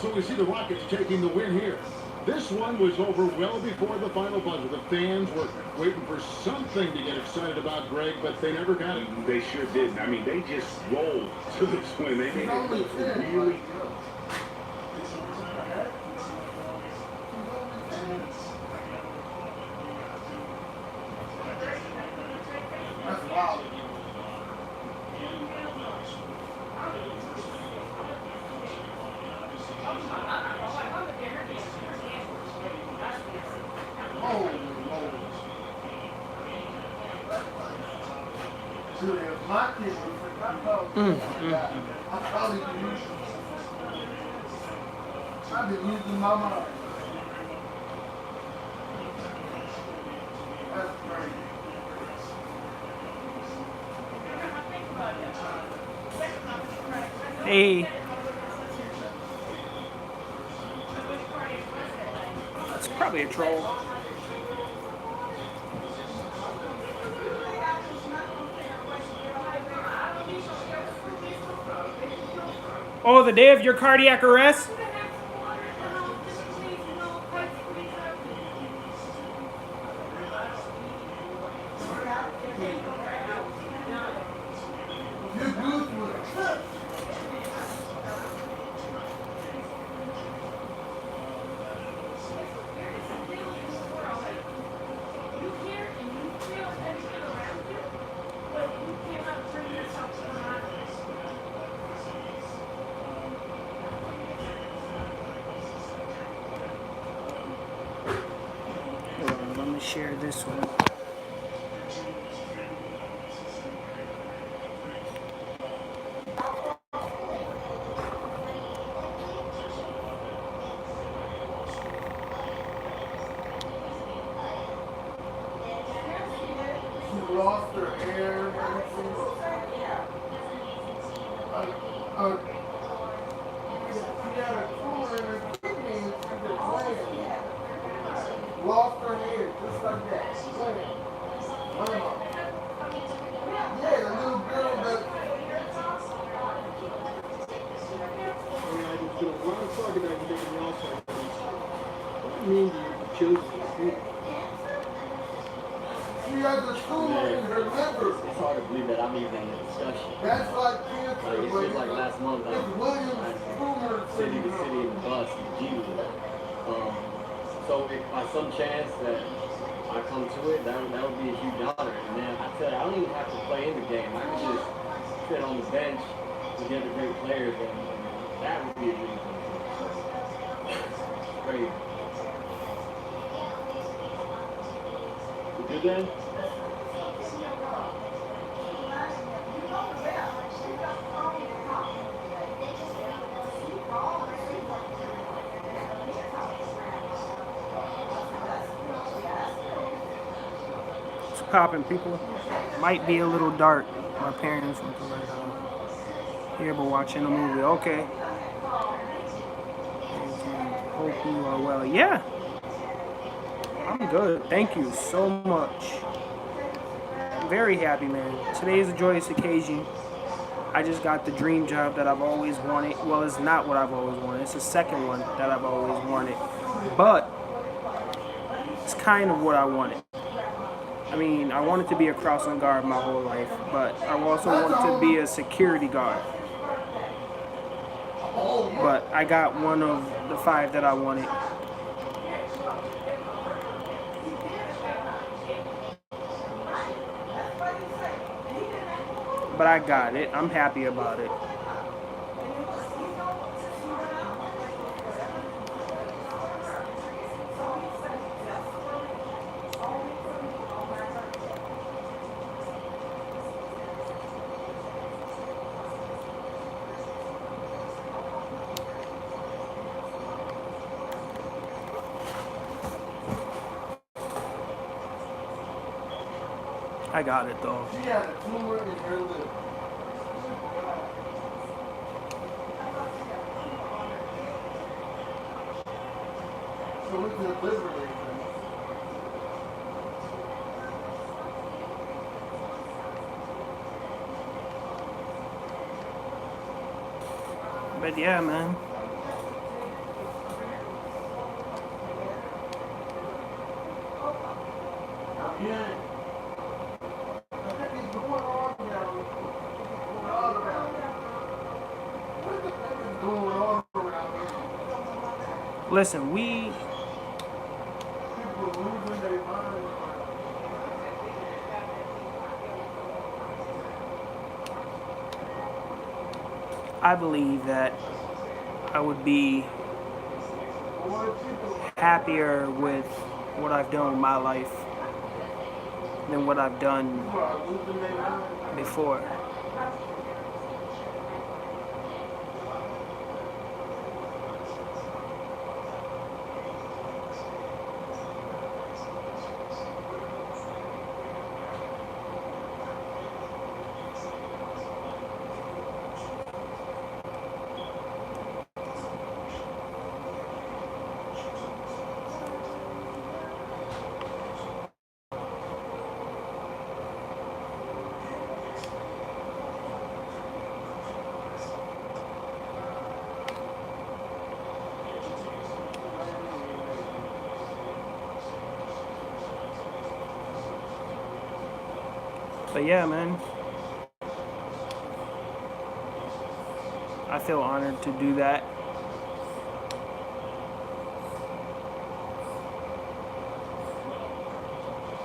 So we see the Rockets taking the win here. This one was over well before the final buzzer. The fans were waiting for something to get excited about, Greg, but they never got it. They sure didn't. I mean, they just rolled to this win. They made it really... That's wild. Holy moly. Dude, if my kid was I probably could use it. I've been using my mind. That's crazy. Hey. That's probably a troll. Oh, the day of your cardiac arrest? Your goose was a trip. share this one. She lost her hair and everything. She had a tumor in her kidney and she was playing. Lost her hair just like that. Playing. Yeah, the little girl that. A lot of talk about you making the All-Star team. What do you mean you chose this team? She has a tumor in her liver. It's hard to believe that I'm even in the discussion. That's like cancer. Like, it's just like last month, It's Williams tumor city to syndrome. city in the bus in Jesus. So if by some chance that I come to it, that would be a huge honor. And man, I tell you, I don't even have to play in the game. I can just sit on the bench with the other great players, and that would be a dream come true. It's crazy. You good then? It's popping, people. Might be a little dark. My parents went to here, but watching a movie. Okay. Hope you are well. Yeah. I'm good. Thank you so much. I'm very happy, man. Today is a joyous occasion. I just got the dream job that I've always wanted. Well, it's not what I've always wanted. It's the second one that I've always wanted. But it's kind of what I wanted. I mean, I wanted to be a crossing guard my whole life, but I also wanted to be a security guard. But I got one of the 5 that I wanted. But I got it. I'm happy about it. I got it though. She had a tumor in her liver. So it's a liver lesion. But yeah, man. Yeah. Listen, we I believe that I would be happier with what I've done with my life than what I've done before. But yeah, man, I feel honored to do that.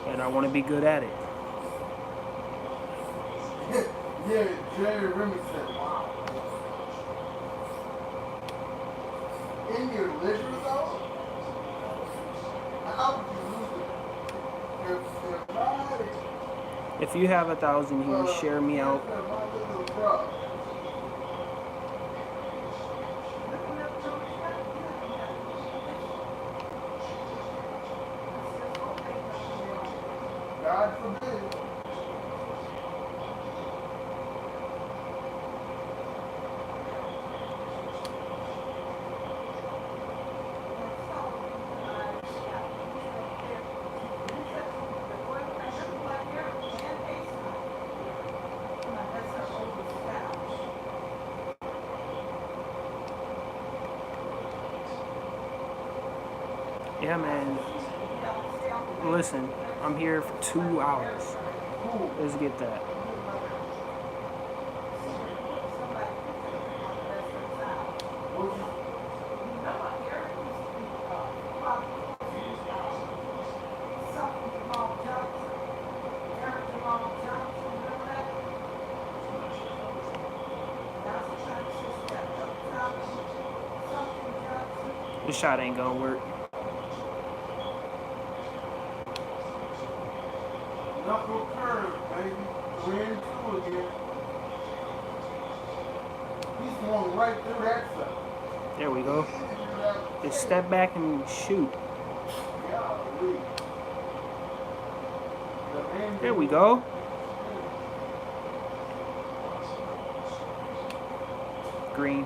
And I want to be good at it. Yeah, Jerry Remington. Wow. In your liver, though? How would you lose it? If you have 1,000 here, share me out. God forbid. Yeah, man. Listen, I'm here for 2 hours. Let's get that. This shot ain't gonna work. Knuckle curve, baby. We're in two again. He swung right through that stuff. There we go. Just step back and shoot. There we go. Green.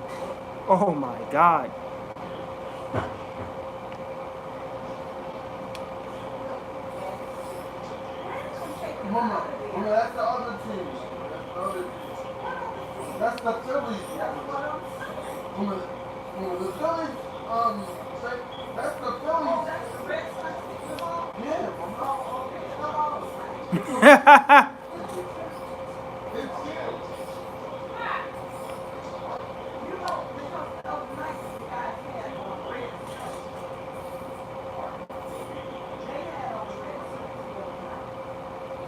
Oh my God. Mama, that's the other team. That's the Phillies. The Phillies, that's the Phillies. Yeah, Mama.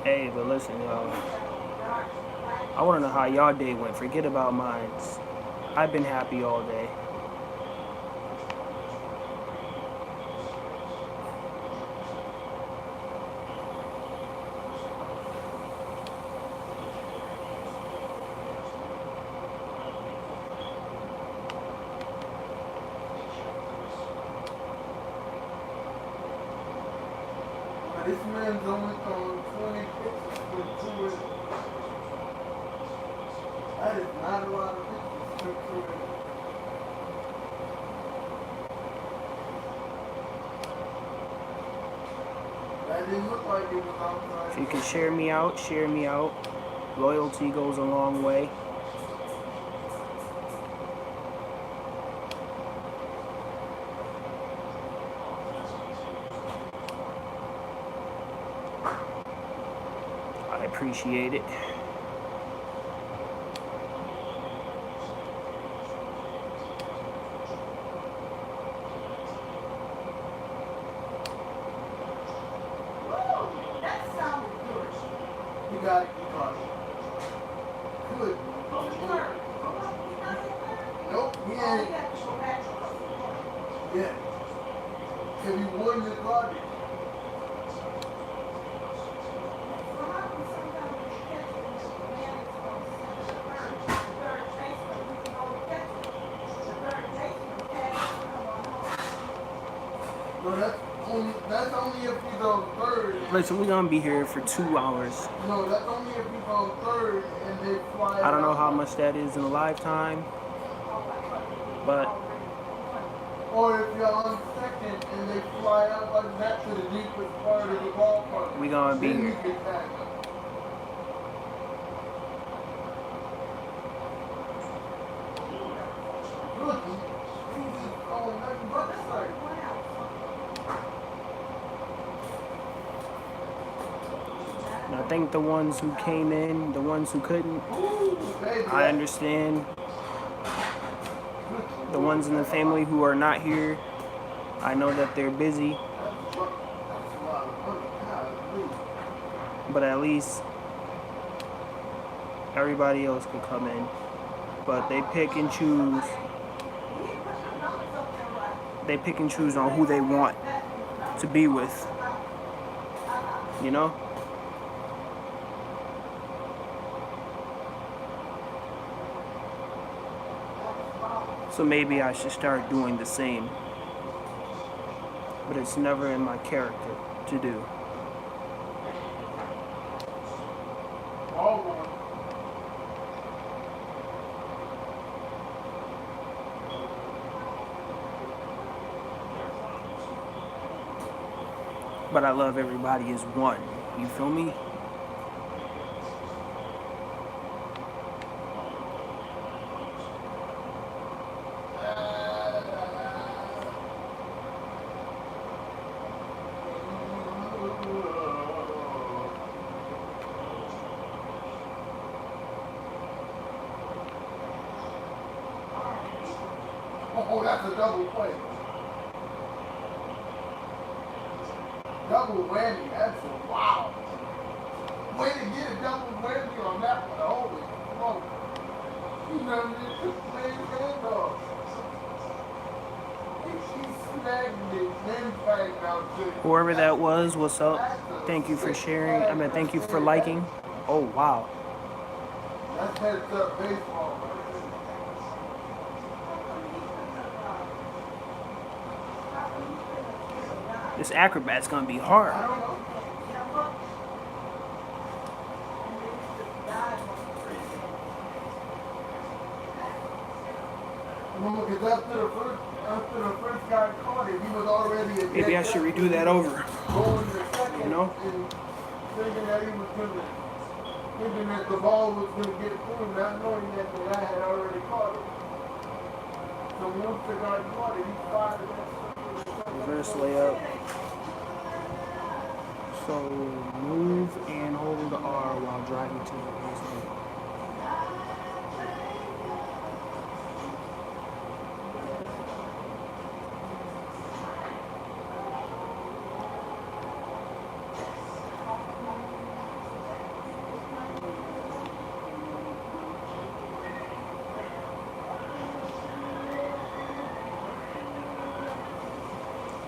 Hey, but listen, y'all. I want to know how y'all day went. Forget about mine. I've been happy all day. This man's only thrown 20 pitches with 2 innings. That is not a lot of pitches with 2 innings. That didn't look like it was outside. If you can share me out, share me out. Loyalty goes a long way. I appreciate it. You got it, you caught it. Good. Nope, he ain't. Yeah. Because he won the garbage. No, that's only if he's on third. Listen, we're gonna be here for 2 hours. No, that's only if he's on third and they fly. I don't know how much that is in a lifetime, but Or if you're on second and they fly out like that to the deepest part of the ballpark. we gonna be Then you here. get back. Look, he's going nothing but the side. And I think the ones who came in, the ones who couldn't, Baby, I understand. The ones in the family who are not here, I know that they're busy, but at least everybody else could come in. But they pick and choose. They pick and choose on who they want to be with. you know? So maybe I should start doing the same. But it's never in my character to do. But I love everybody as one. You feel me? Oh, that's a double play. Double whammy. That's a wow. Way to get a double whammy on that one. Holy smoke. You know, this man's handoff. He snagged it, then backed out to Whoever that was, what's up? Thank you for sharing. I mean, thank you for liking. Oh, wow. That's heads up baseball. This acrobat's gonna be hard. Because after the first guy caught it, he was already a Maybe I should redo that over. going to second, You know? and thinking that he was gonna, thinking that the ball was gonna get through, not knowing that the guy had already caught it. So once the guy caught it, he fired that. Reverse layup. So move and hold R while driving to the basement.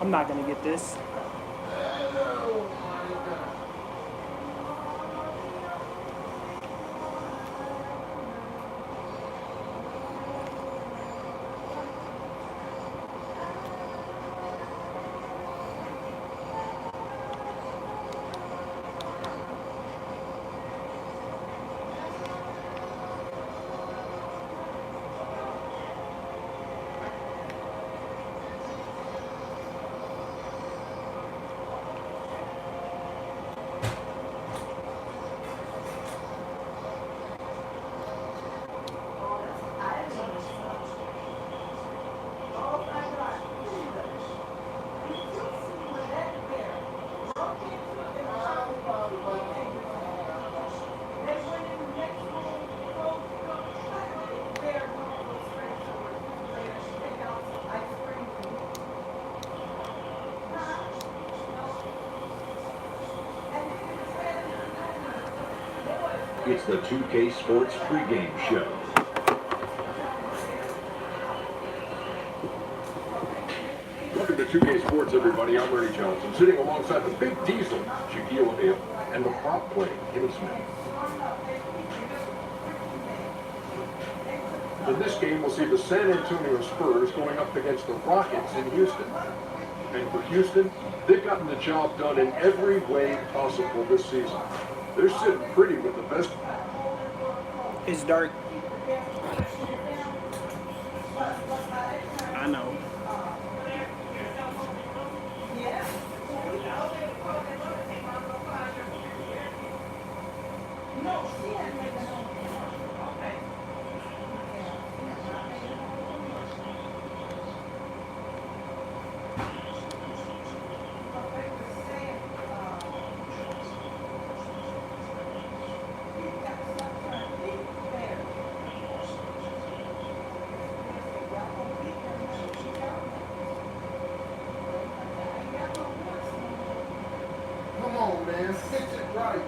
I'm not gonna get this. It's the 2K Sports pregame show. Welcome to 2K Sports, everybody. I'm Ernie Johnson, sitting alongside the big diesel, Shaquille O'Neal, and the prop play, Kenny Smith. In this game, we'll see the San Antonio Spurs going up against the Rockets in Houston. And for Houston, they've gotten the job done in every way possible this season. They're sitting pretty with the best. It's dark. I know. Come on, man. Pitch it right.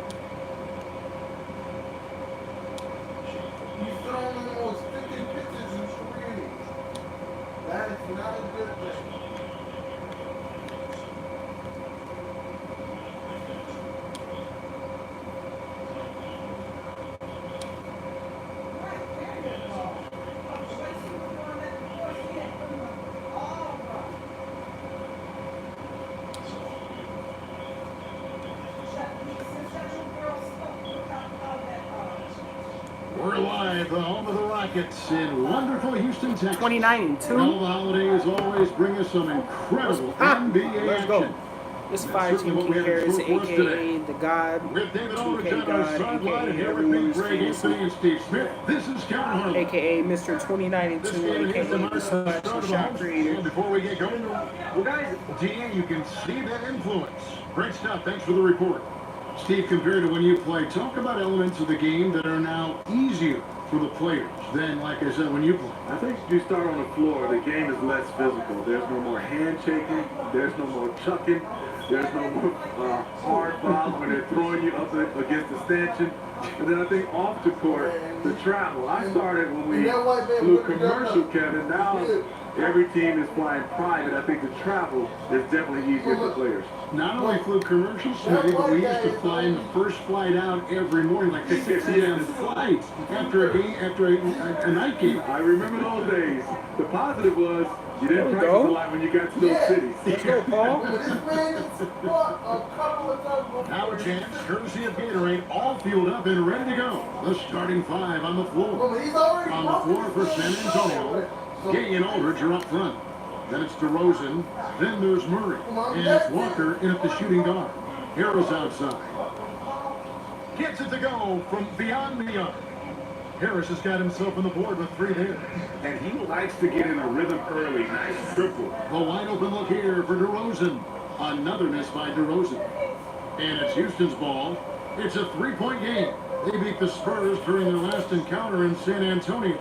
We're live, the home of the Rockets in wonderful Houston, Texas. 29-2. Well, the holidays always bring us some incredible NBA Let's action. go. This fire team King Harris, a.k.a. the God, With David Aldridge 2K on our God, sideline, and a.k.a. here with me, everyone's Greg fantasy, Anthony and Steve Smith. This is Kevin Harlan. a.k.a. Mr. 29-2, This game a.k.a. is the the mark Slash of the and start Shot of the Creator. And before we get going, well, guys, D, you can see that influence. Great stuff. Thanks for the report. Steve, compared to when you played, talk about elements of the game that are now easier for the players than, like I said, when you played. I think you start on the floor, the game is less physical. There's no more handshaking. There's no more chucking. There's no more hard fouls when they're throwing you up against the stanchion. And then I think off the court, the travel. I started when we flew commercial, Kevin. Now every team is flying private. I think the travel is definitely easier for players. Not only flew commercial, Smitty, but we used to fly in the first flight out every morning, like the 6 a.m. flight after a game, after a night game. I remember those days. The positive was you didn't practice a lot when you got to those cities. Let's go, Paul. Now a chance, courtesy of Gatorade, all fueled up and ready to go. The starting five on the floor. On the floor for San Antonio, Gay and Aldridge are up front. Then it's DeRozan. Then there's Murray. And it's Walker in at the shooting guard. Harris outside. Gets it to go from beyond the arc. Harris has got himself on the board with 3 there. And he likes to get in a rhythm early. Nice triple. The wide open look here for DeRozan. Another miss by DeRozan. And it's Houston's ball. It's a 3-point game. They beat the Spurs during their last encounter in San Antonio.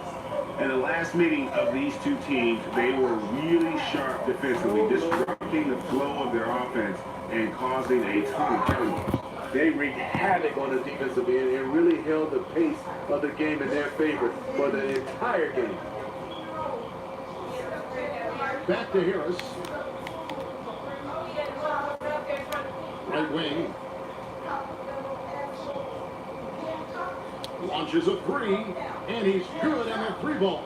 In the last meeting of these two teams, they were really sharp defensively, disrupting the flow of their offense and causing a ton of turnovers. They wreaked havoc on the defensive end and really held the pace of the game in their favor for the entire game. Back to Harris. Right wing. Launches a 3, and he's good on that 3 ball.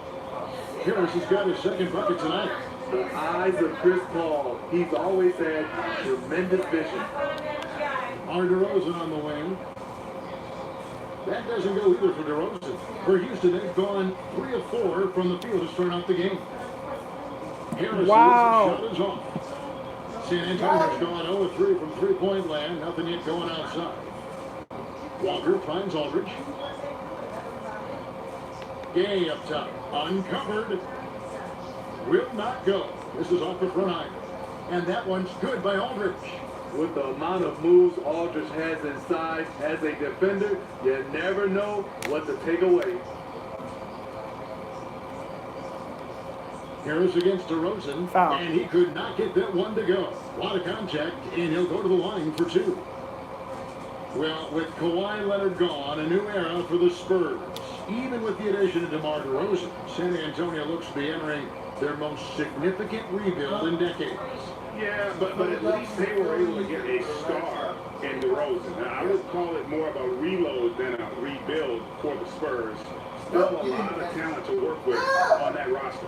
Harris has got his second bucket tonight. The eyes of Chris Paul, he's always had tremendous vision. DeRozan on the wing. That doesn't go either for DeRozan. For Houston, they've gone 3 of 4 from the field to start out the game. Harris' shot is off. San Antonio's gone 0 of 3 from 3-point land. Nothing yet going outside. Walker finds Aldridge. Gay up top. Uncovered. Will not go. This is off the front iron. And that one's good by Aldridge. With the amount of moves Aldridge has inside as a defender, you never know what to take away. Harris against DeRozan. Foul. And he could not get that one to go. A lot of contact, and he'll go to the line for 2. Well, with Kawhi Leonard gone, a new era for the Spurs. Even with the addition of DeMar DeRozan, San Antonio looks to be entering their most significant rebuild in decades. Yeah, but at least they were able to get a star in DeRozan. Now, I would call it more of a reload than a rebuild for the Spurs. Still a lot of talent to work with on that roster.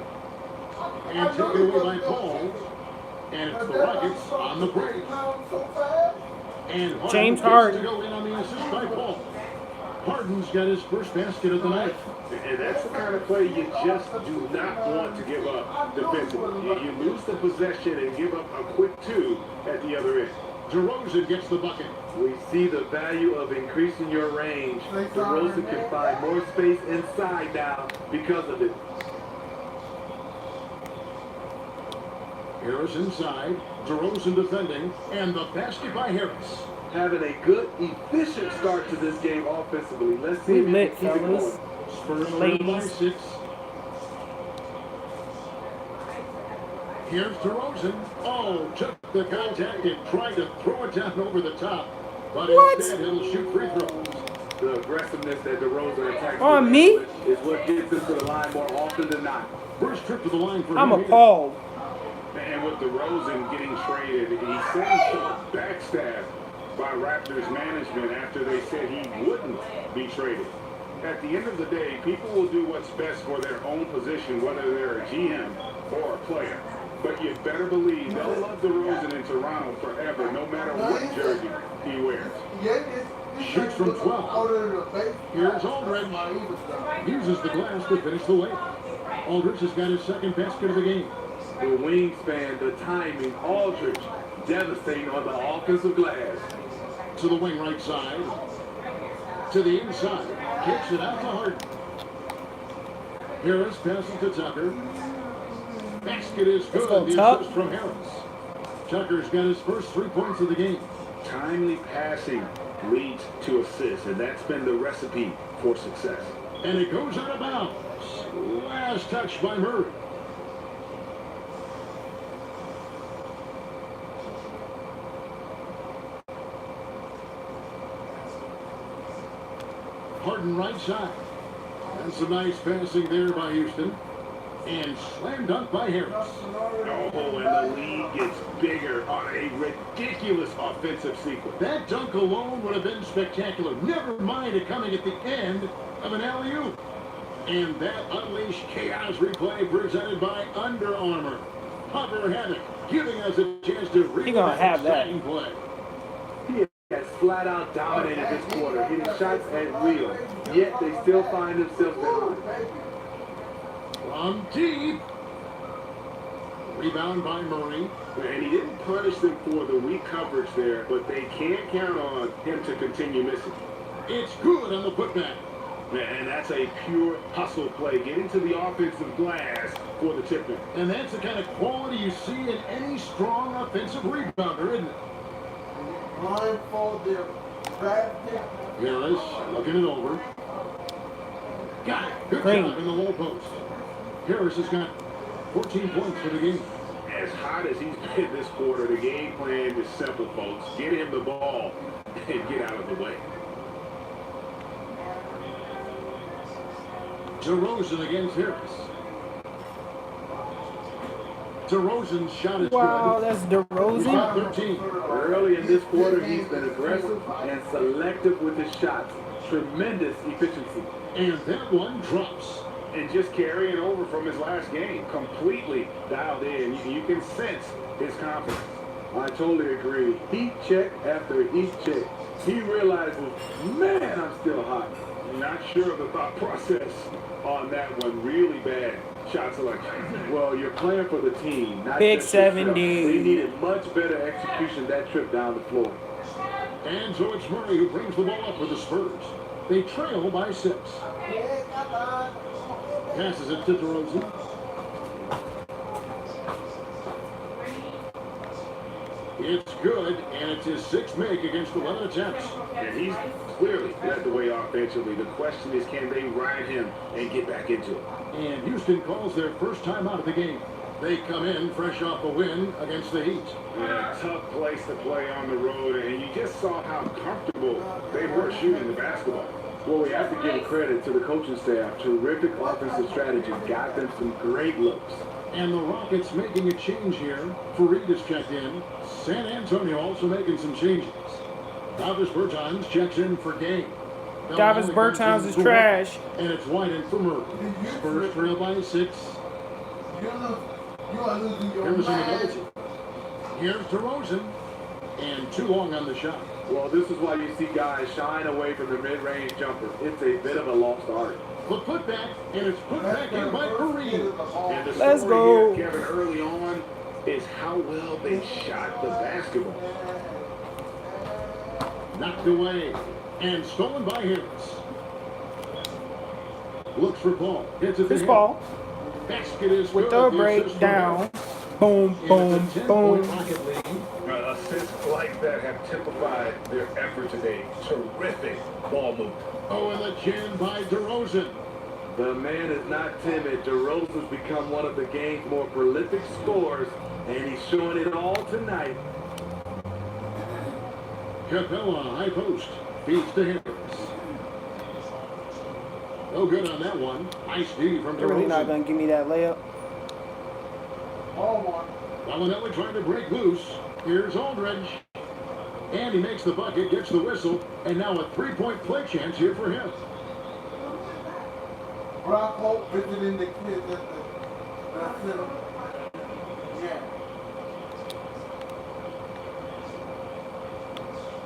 And taken away by Paul. And it's the Rockets on the break. And James Harden to go in on the assist by Paul. Harden's got his first basket of the night. And that's the kind of play you just do not want to give up defensively. You lose the possession and give up a quick 2 at the other end. DeRozan gets the bucket. We see the value of increasing your range. DeRozan can find more space inside now because of it. Harris inside. DeRozan defending. And the basket by Harris. Having a good, efficient start to this game offensively. Let's see We if he lit, can keep it fellas. going. Spurs led by 6. Here's DeRozan. Oh, took the contact and tried to throw it down over the top. But instead, he'll shoot free throws. The aggressiveness that DeRozan attacks On me? is what gets him to the line more often than not. First trip to the line for I'm him. appalled. And with DeRozan getting traded, he said he felt backstabbed by Raptors management after they said he wouldn't be traded. At the end of the day, people will do what's best for their own position, whether they're a GM or a player. But you better believe they'll love DeRozan in Toronto forever, no matter what jersey he wears. Shoots from 12. Here's Aldridge. Uses the glass to finish the layup. Aldridge has got his second basket of the game. The wingspan, the timing, Aldridge devastating on the offensive glass. To the wing right side. To the inside. Kicks it out to Harden. Harris passes to Tucker. Basket is good. go, The Tuck. assist from Harris. Tucker's got his first 3 points of the game. Timely passing leads to assists, and that's been the recipe for success. And it goes out of bounds. Last touch by Murray. Harden right side. And some nice passing there by Houston. And slam dunk by Harris. Oh, and the lead gets bigger on a ridiculous offensive sequence. That dunk alone would have been spectacular. Never mind it coming at the end of an alley-oop. And that unleashed chaos replay presented by Under Armour. Hover Havoc, giving us a chance to read gonna have that. exciting play. He has flat out dominated this quarter, hitting shots at will. Yet they still find themselves behind. From deep. Rebound by Murray. And he didn't punish them for the weak coverage there, but they can't count on him to continue missing. It's good on the putback. And that's a pure hustle play, getting to the offensive glass for the tip-in. And that's the kind of quality you see in any strong offensive rebounder, isn't it? Blindfold them. Back there. Harris looking it over. Got it. Good Green. job in the low post. Harris has got 14 points for the game. As hot as he's been this quarter, the game plan is simple, folks. Get him the ball and get out of the way. DeRozan against Harris. DeRozan's shot is Wow, good. that's He's DeRozan. got 13. Early in this quarter, he's been aggressive and selective with his shots. Tremendous efficiency. And that one drops. And just carrying over from his last game, completely dialed in. You can sense his confidence. I totally agree. Heat check after heat check. He realizes, man, I'm still hot. Not sure of the thought process on that one. Really bad shot selection. Well, you're playing for the team, not Big just yourself. 70. They needed much better execution that trip down the floor. And so it's Murray who brings the ball up for the Spurs. They trail by 6. Passes it to DeRozan. It's good, and it's his 6th make against 11 attempts. And he's clearly led the way offensively. The question is, can they ride him and get back into it? And Houston calls their first time out of the game. They come in fresh off a win against the Heat. Yeah, tough place to play on the road, and you just saw how comfortable they were shooting the basketball. Well, we have to give credit to the coaching staff. Terrific offensive strategy. Got them some great looks. And the Rockets making a change here. Fareed has checked in. San Antonio also making some changes. Davis Bertans checks in for Gay. Davis Bertans is trash. And it's White for Murray. Spurs trail by 6. You are losing your Here's mind. Here's DeRozan. And too long on the shot. Well, this is why you see guys shine away from the mid-range jumper. It's a bit of a lost art. The putback, and it's put back in by Fareed. And the Let's story go. here, Kevin, early on, is how well they shot the basketball. Knocked away and stolen by Harris. Looks for Paul. Hits it to This him. ball Basket is with good. the The assist from breakdown. Harris. Boom, boom, And it's a 10-point boom. Rocket lead. Assists like that have typified their effort today. Terrific ball movement. Oh, and the chin by DeRozan. The man is not timid. DeRozan's become one of the game's more prolific scorers, and he's showing it all tonight. Capella, high post. Feeds to Harris. No good on that one. Nice D from They're really not DeRozan. gonna give me that layup. Valinelli trying to break loose. Here's Aldridge. And he makes the bucket, gets the whistle, and now a 3-point play chance here for him. Brock Hope visiting the kids at the center. Yeah.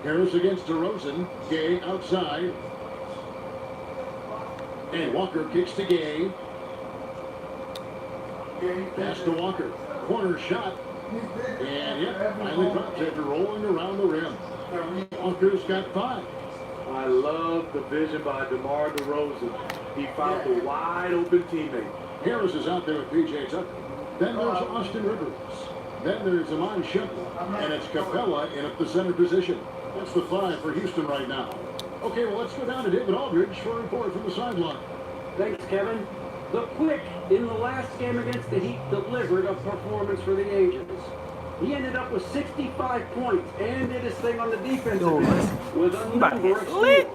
Harris against DeRozan. Gay outside. And Walker kicks to Gay. Pass to Walker. Corner shot. And yep, finally drops after rolling around the rim. Walker's got 5. I love the vision by DeMar DeRozan. He found the wide open teammate. Harris is out there with P.J. Tucker. Then there's Austin Rivers. Then there's Amon Shepard. And it's Capella in at the center position. That's the 5 for Houston right now. Okay, well, let's go down to David Aldridge for a report from the sideline. Thanks, Kevin. The Quick, in the last game against the Heat, delivered a performance for the ages. He ended up with 65 points and did his thing on the defensive end with a number of steals.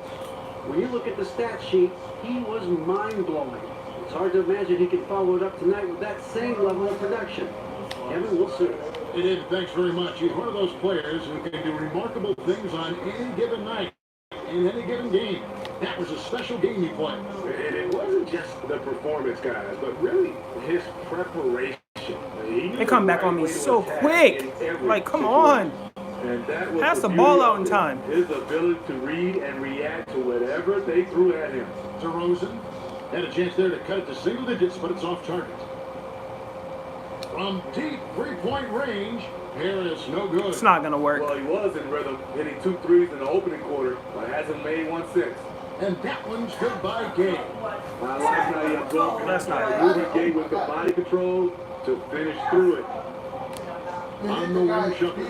When you look at the stat sheet, he was mind-blowing. It's hard to imagine he can follow it up tonight with that same level of production. Kevin, we'll see. Hey, David, thanks very much. He's one of those players who can do remarkable things on any given night, in any given game. That was a special game he played. And it wasn't just the performance, guys, but really his preparation. They come back on me so quick. Like, come on. And that was Pass the ball out in time. His ability to read and react to whatever they threw at him. DeRozan had a chance there to cut it to single digits, but it's off target. From deep three-point range, Harris no good. It's not going to work. Well, he was in rhythm, hitting 2 threes in the opening quarter, but hasn't made one since. And that one's good by Gay. I like how he absorbed That's not moving Gay with the body control to finish through it. On the wing shuffle.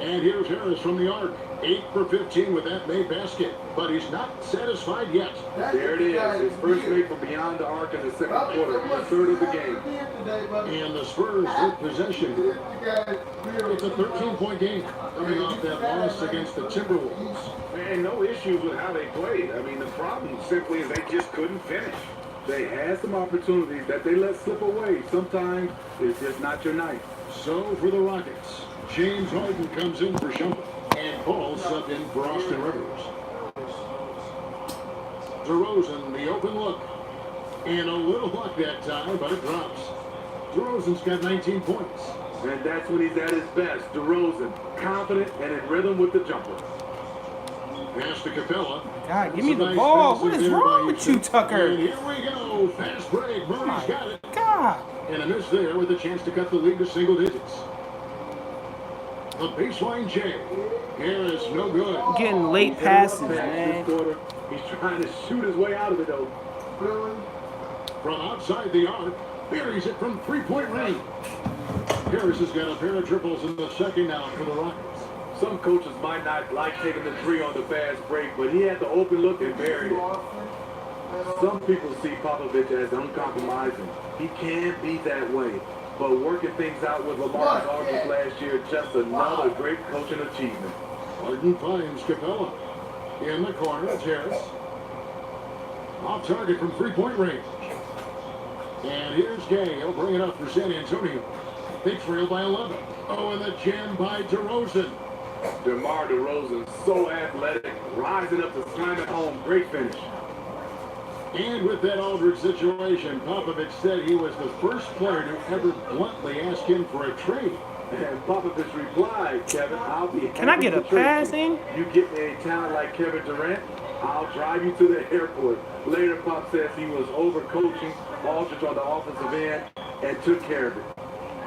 And here's Harris from the arc. 8 for 15 with that made basket. But he's not satisfied yet. There it is. His first make from beyond the arc in the second quarter. A third of the game. And the Spurs with possession. It's a 13-point game coming off that loss against the Timberwolves. And no issues with how they played. I mean, the problem simply is they just couldn't finish. They had some opportunities that they let slip away. Sometimes it's just not your night. So for the Rockets, James Harden comes in for Shumpert. And Paul subbed in for Austin Rivers. DeRozan, the open look. And a little luck that time, but it drops. DeRozan's got 19 points. And that's when he's at his best. DeRozan, confident and in rhythm with the jumper. Pass to Capella. God, give me the ball. What is wrong with you, Tucker? And here we go. Fast break. Murray's got it. God. And a miss there with a chance to cut the lead to single digits. The baseline J. Harris, no good. Getting late passes, man. He's trying to shoot his way out of it, though. From outside the arc, buries it from three-point range. Harris has got a pair of triples in the second now for the Rockets. Some coaches might not like taking the three on the fast break, but he had the open look and buried it. Some people see Popovich as uncompromising. He can be that way. But working things out with Lamar Aldridge last year, just another great coaching achievement. Harden finds Capella. In the corner, it's Harris. Off target from three-point range. And here's Gay. He'll bring it up for San Antonio. Big trail by 11. Oh, and the jam by DeRozan. DeMar DeRozan, so athletic, rising up to slam it home. Great finish. And with that Aldridge situation, Popovich said he was the first player to ever bluntly ask him for a trade. And Popovich replied, Kevin, I'll be happy. Can I get a pass in? You get me a talent like Kevin Durant, I'll drive you to the airport. Later, Pop says he was overcoaching Aldridge on the offensive end and took care of it.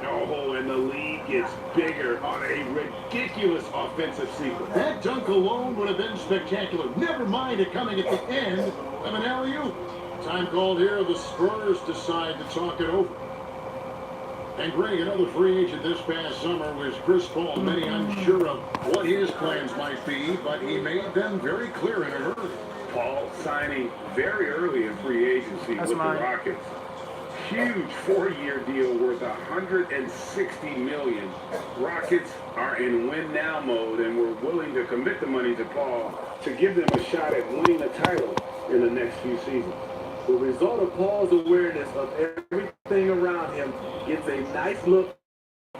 Oh, and the lead gets bigger on a ridiculous offensive sequence. That dunk alone would have been spectacular. Never mind it coming at the end of an alley-oop. Time called here. The Spurs decide to talk it over. And Greg, another free agent this past summer was Chris Paul. Many unsure of what his plans might be, but he made them very clear in a hurry. Paul signing very early in free agency with the Rockets. Huge 4-year deal worth $160 million. Rockets are in win now mode and were willing to commit the money to Paul to give them a shot at winning the title in the next few seasons. The result of Paul's awareness of everything around him gets a nice look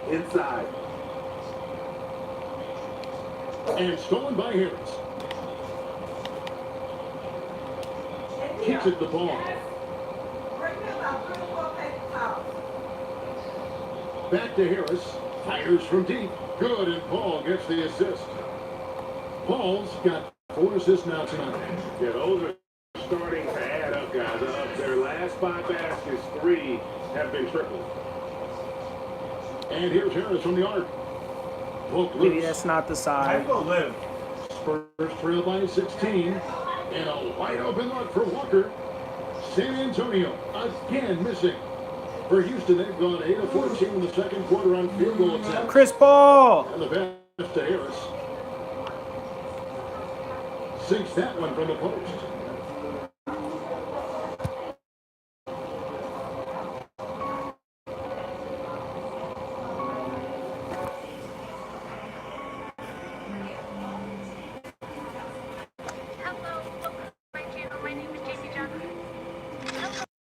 inside. And stolen by Harris. Kicks at the ball. Back to Harris. Fires from deep. Good, and Paul gets the assist. Paul's got 4 assists now tonight. Yeah, those are starting to add up, guys. Of their last 5 baskets, 3 have been triples. And here's Harris from the arc. Hook Maybe loose. that's not the I side. go live. Spurs trail by 16. And a wide open look for Walker. San Antonio again missing. For Houston, they've gone 8 of 14 in the second quarter on field goal attempts. Chris Paul. And the pass to Harris. Sinks that one from the post.